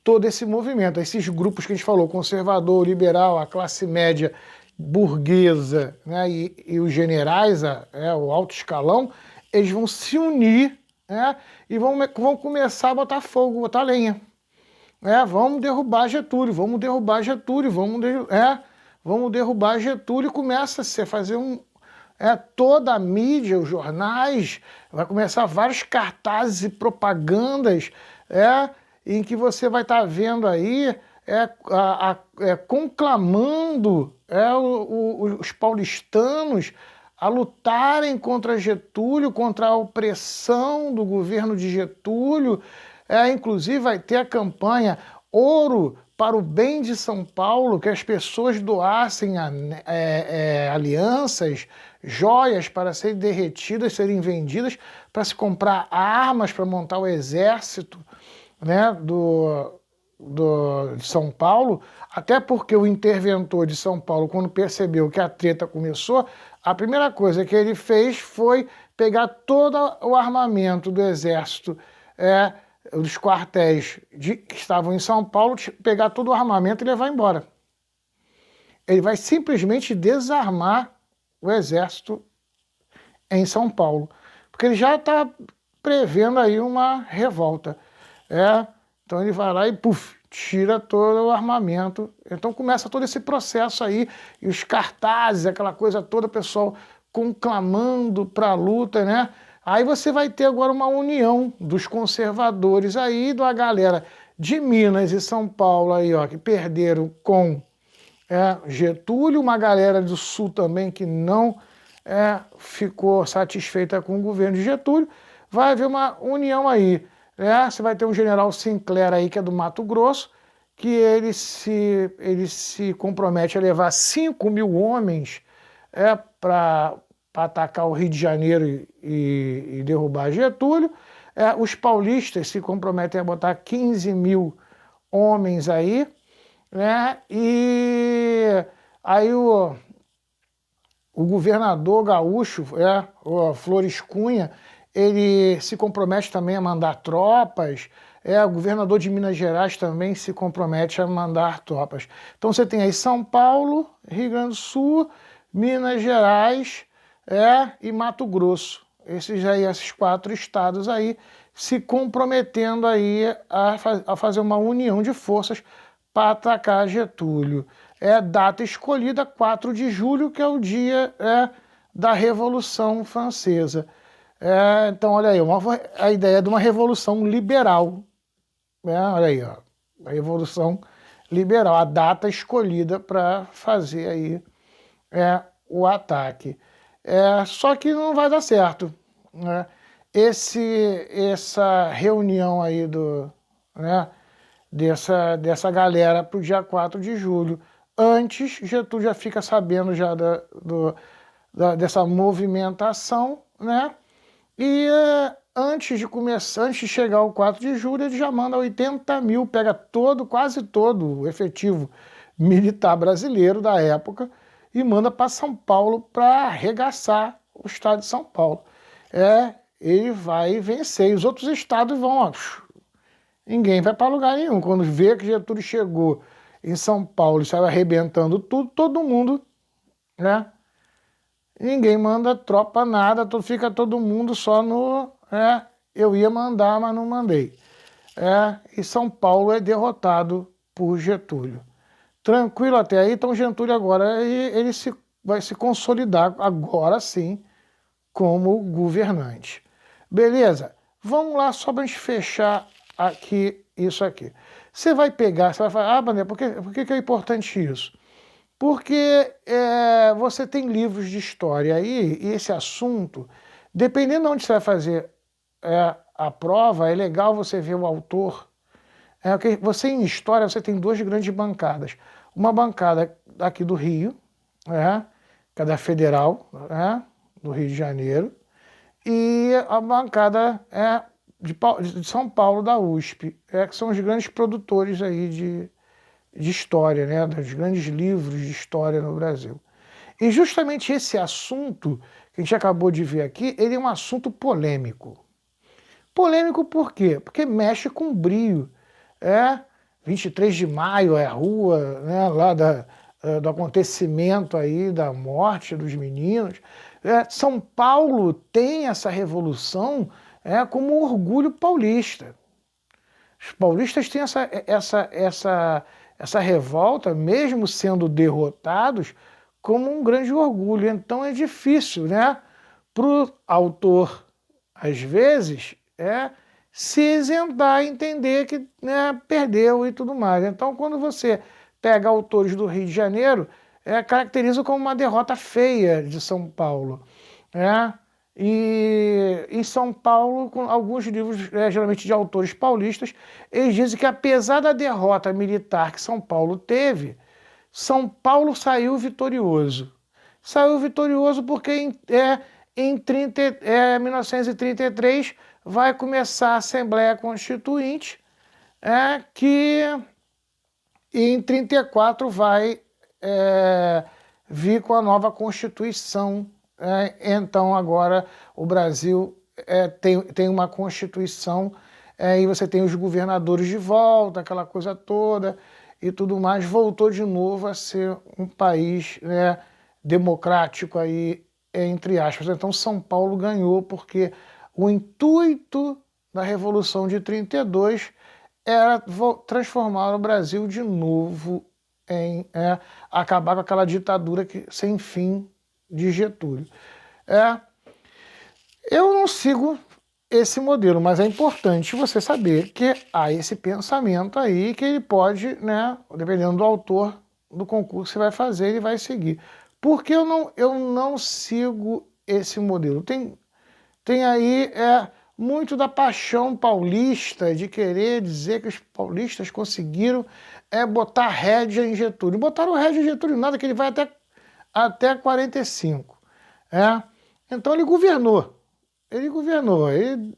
todo esse movimento, esses grupos que a gente falou, conservador, liberal, a classe média burguesa, né, e os generais, o alto escalão, eles vão se unir, e vão começar a botar fogo, botar lenha. Vamos derrubar Getúlio, vamos derrubar Getúlio, vamos derrubar Getúlio, e começa a fazer toda a mídia, os jornais, vai começar vários cartazes e propagandas, em que você vai estar vendo aí conclamando os paulistanos a lutarem contra Getúlio, contra a opressão do governo de Getúlio. Inclusive vai ter a campanha Ouro para o Bem de São Paulo, que as pessoas doassem alianças, joias para serem derretidas, serem vendidas, para se comprar armas, para montar o exército, né, de São Paulo, até porque o interventor de São Paulo, quando percebeu que a treta começou, a primeira coisa que ele fez foi pegar todo o armamento do exército, dos quartéis que estavam em São Paulo, pegar todo o armamento e levar embora. Ele vai simplesmente desarmar o exército em São Paulo, porque ele já está prevendo aí uma revolta. Então ele vai lá e tira todo o armamento. Então começa todo esse processo aí, e os cartazes, aquela coisa toda, o pessoal conclamando para a luta, né? Aí você vai ter agora uma união dos conservadores aí, da galera de Minas e São Paulo aí, ó, que perderam com Getúlio, uma galera do Sul também que não ficou satisfeita com o governo de Getúlio. Vai haver uma união aí. Você vai ter um general Sinclair aí, que é do Mato Grosso, que ele se compromete a levar 5.000 homens para atacar o Rio de Janeiro e derrubar Getúlio. Os paulistas se comprometem a botar 15.000 homens aí, né? E aí o governador gaúcho, o Flores Cunha, ele se compromete também a mandar tropas. O governador de Minas Gerais também se compromete a mandar tropas. Então você tem aí São Paulo, Rio Grande do Sul, Minas Gerais e Mato Grosso. Esses 4 estados aí se comprometendo aí a fazer uma união de forças para atacar Getúlio. Data escolhida, 4 de julho, que é o dia da Revolução Francesa. Então, olha aí, a ideia de uma revolução liberal. Olha aí, ó, a revolução liberal, a data escolhida para fazer aí o ataque. Só que não vai dar certo, né? Essa reunião aí dessa galera para o dia 4 de julho. Antes, Getúlio já fica sabendo já dessa movimentação, né? E antes de chegar o 4 de julho, ele já manda 80.000, pega quase todo o efetivo militar brasileiro da época e manda para São Paulo para arregaçar o estado de São Paulo. Ele vai vencer, e os outros estados vão, ó, ninguém vai para lugar nenhum. Quando vê que Getúlio chegou em São Paulo e saiu arrebentando tudo, todo mundo, né? Ninguém manda tropa, nada, fica todo mundo só no... eu ia mandar, mas não mandei. E São Paulo é derrotado por Getúlio. Tranquilo até aí, então Getúlio agora ele vai se consolidar, agora sim, como governante. Beleza? Vamos lá, só para a gente fechar aqui isso aqui. Você vai falar, Mané, por que é importante isso? Porque você tem livros de história aí, e esse assunto, dependendo de onde você vai fazer a prova, é legal você ver o autor, Você em história, você tem duas grandes bancadas. Uma bancada aqui do Rio, que é da Federal, do Rio de Janeiro, e a bancada de São Paulo, da USP, que são os grandes produtores aí de história, dos grandes livros de história no Brasil. E justamente esse assunto que a gente acabou de ver aqui, ele é um assunto polêmico. Polêmico por quê? Porque mexe com brio. 23 de maio é a rua, lá do acontecimento aí da morte dos meninos. São Paulo tem essa revolução como orgulho paulista. Os paulistas têm essa revolta, mesmo sendo derrotados, como um grande orgulho. Então é difícil, para o autor, às vezes, se isentar, entender que perdeu e tudo mais. Então, quando você pega autores do Rio de Janeiro, caracteriza como uma derrota feia de São Paulo. E em São Paulo, com alguns livros, geralmente de autores paulistas, eles dizem que apesar da derrota militar que São Paulo teve, São Paulo saiu vitorioso. Saiu vitorioso porque em 1933 vai começar a Assembleia Constituinte, que em 1934 vai vir com a nova Constituição. Então agora o Brasil tem uma Constituição e você tem os governadores de volta, aquela coisa toda e tudo mais, voltou de novo a ser um país democrático aí, entre aspas. Então São Paulo ganhou porque o intuito da Revolução de 32 era transformar o Brasil de novo em acabar com aquela ditadura sem fim de Getúlio. Eu não sigo esse modelo, mas é importante você saber que há esse pensamento aí que ele pode, dependendo do autor do concurso que você vai fazer, ele vai seguir. Porque eu não sigo esse modelo. Tem aí muito da paixão paulista de querer dizer que os paulistas conseguiram botar rédea em Getúlio. Botaram rédea em Getúlio nada, que ele vai até 45. Então ele governou. Ele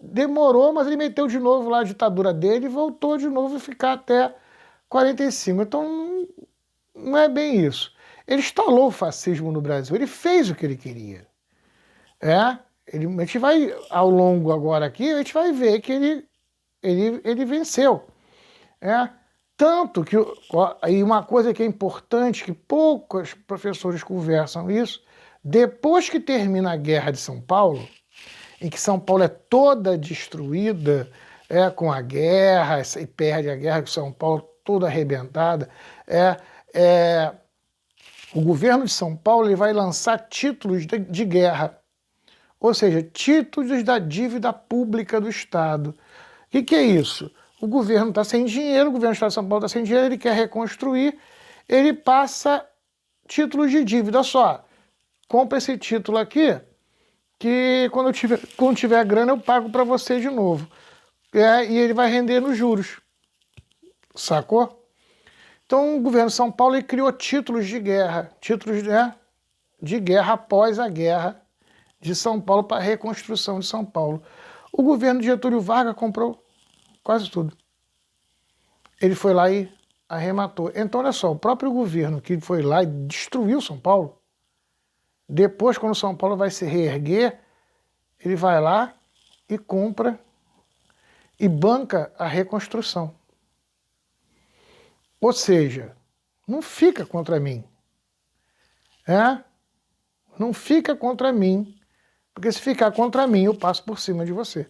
demorou, mas ele meteu de novo lá a ditadura dele e voltou de novo a ficar até 45. Então não é bem isso. Ele instalou o fascismo no Brasil, ele fez o que ele queria. A gente vai, ao longo agora aqui, a gente vai ver que ele venceu. Tanto que, e uma coisa que é importante, que poucos professores conversam isso, depois que termina a Guerra de São Paulo, em que São Paulo é toda destruída com a guerra, e perde a guerra, que São Paulo toda arrebentada, o governo de São Paulo ele vai lançar títulos de guerra, ou seja, títulos da dívida pública do Estado. O que é isso? O governo está sem dinheiro, o governo do Estado de São Paulo está sem dinheiro, ele quer reconstruir, ele passa títulos de dívida. Olha só, compra esse título aqui, que quando tiver grana eu pago para você de novo. E ele vai render nos juros. Sacou? Então o governo de São Paulo ele criou títulos de guerra, de guerra após a guerra de São Paulo para a reconstrução de São Paulo. O governo de Getúlio Vargas comprou quase tudo. Ele foi lá e arrematou. Então olha só, o próprio governo que foi lá e destruiu São Paulo, depois, quando São Paulo vai se reerguer, ele vai lá e compra e banca a reconstrução. Ou seja, não fica contra mim. Não fica contra mim, porque se ficar contra mim, eu passo por cima de você.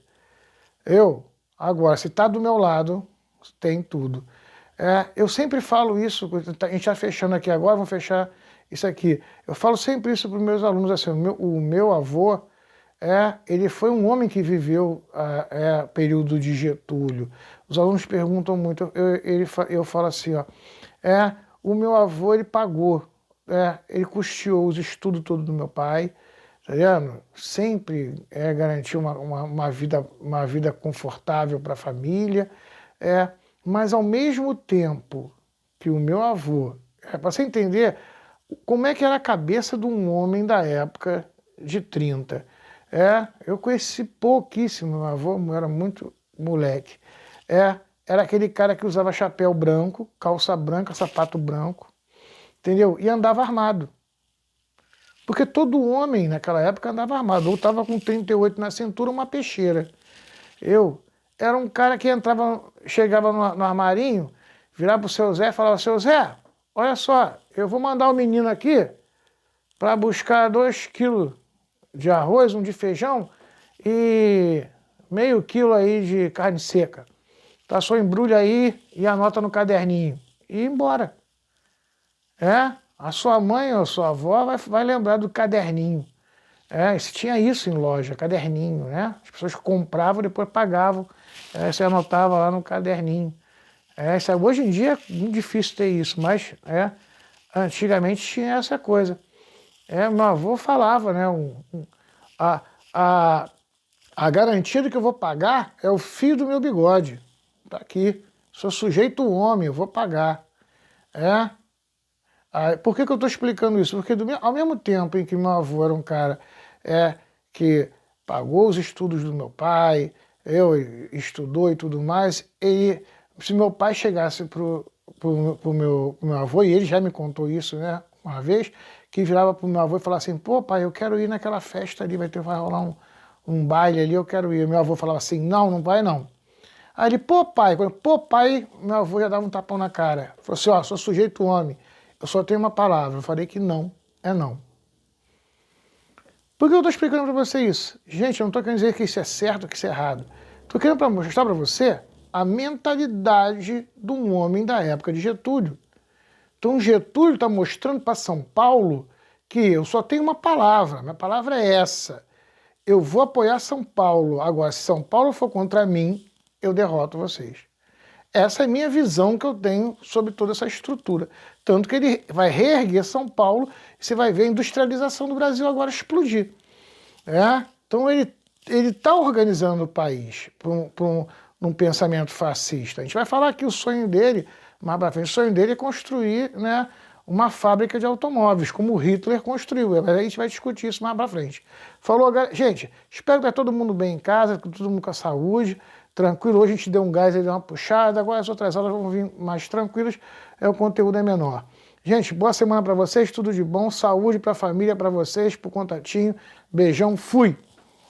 Agora, se está do meu lado, tem tudo. Eu sempre falo isso, a gente está fechando aqui agora, vamos fechar isso aqui. Eu falo sempre isso para os meus alunos, assim, o meu avô, ele foi um homem que viveu período de Getúlio. Os alunos perguntam muito, eu falo assim, ó, o meu avô ele pagou, ele custeou os estudos todos do meu pai, tá vendo? Sempre garantiu uma vida confortável para a família, Mas ao mesmo tempo que o meu avô, para você entender como é que era a cabeça de um homem da época de 30. Eu conheci pouquíssimo meu avô, eu era muito moleque. Era aquele cara que usava chapéu branco, calça branca, sapato branco, entendeu? E andava armado. Porque todo homem naquela época andava armado, ou estava com 38 na cintura, uma peixeira. Eu era um cara que entrava, chegava no armarinho, virava pro seu Zé e falava, seu Zé, olha só, eu vou mandar o menino aqui para buscar 2 quilos de arroz, um de feijão e meio quilo aí de carne seca. Tá, só embrulha aí e anota no caderninho. E ir embora. A sua mãe ou a sua avó vai lembrar do caderninho. Tinha isso em loja, caderninho, né? As pessoas compravam e depois pagavam. Você anotava lá no caderninho. Hoje em dia é muito difícil ter isso, mas antigamente tinha essa coisa. Meu avô falava, né? A, a, a garantia do que eu vou pagar é o fio do meu bigode. Tá aqui. Sou sujeito homem, eu vou pagar. Por que eu estou explicando isso? Porque ao mesmo tempo em que meu avô era um cara que pagou os estudos do meu pai, estudou e tudo mais, se meu pai chegasse pro meu avô, e ele já me contou isso, né, uma vez, que virava pro meu avô e falava assim, pô pai, eu quero ir naquela festa ali, vai rolar um baile ali, eu quero ir. Meu avô falava assim, não, não vai não. Aí ele, pô pai, meu avô já dava um tapão na cara. Falou assim, ó, sou sujeito homem, eu só tenho uma palavra. Eu falei que não é não. Por que eu estou explicando para você isso? Gente, eu não estou querendo dizer que isso é certo ou que isso é errado. Estou querendo mostrar para você a mentalidade de um homem da época de Getúlio. Então Getúlio está mostrando para São Paulo que eu só tenho uma palavra, minha palavra é essa. Eu vou apoiar São Paulo. Agora, se São Paulo for contra mim, eu derroto vocês. Essa é a minha visão que eu tenho sobre toda essa estrutura. Tanto que ele vai reerguer São Paulo e você vai ver a industrialização do Brasil agora explodir. Então ele está organizando o país num pensamento fascista. A gente vai falar que o sonho dele, mais para frente, o sonho dele é construir, né, uma fábrica de automóveis, como o Hitler construiu. A gente vai discutir isso mais para frente. Falou, gente, espero que todo mundo bem em casa, todo mundo com a saúde, tranquilo. Hoje a gente deu um gás, deu uma puxada, agora as outras aulas vão vir mais tranquilas, o conteúdo é menor. Gente, boa semana para vocês, tudo de bom, saúde para a família, para vocês, pro contatinho. Beijão, fui!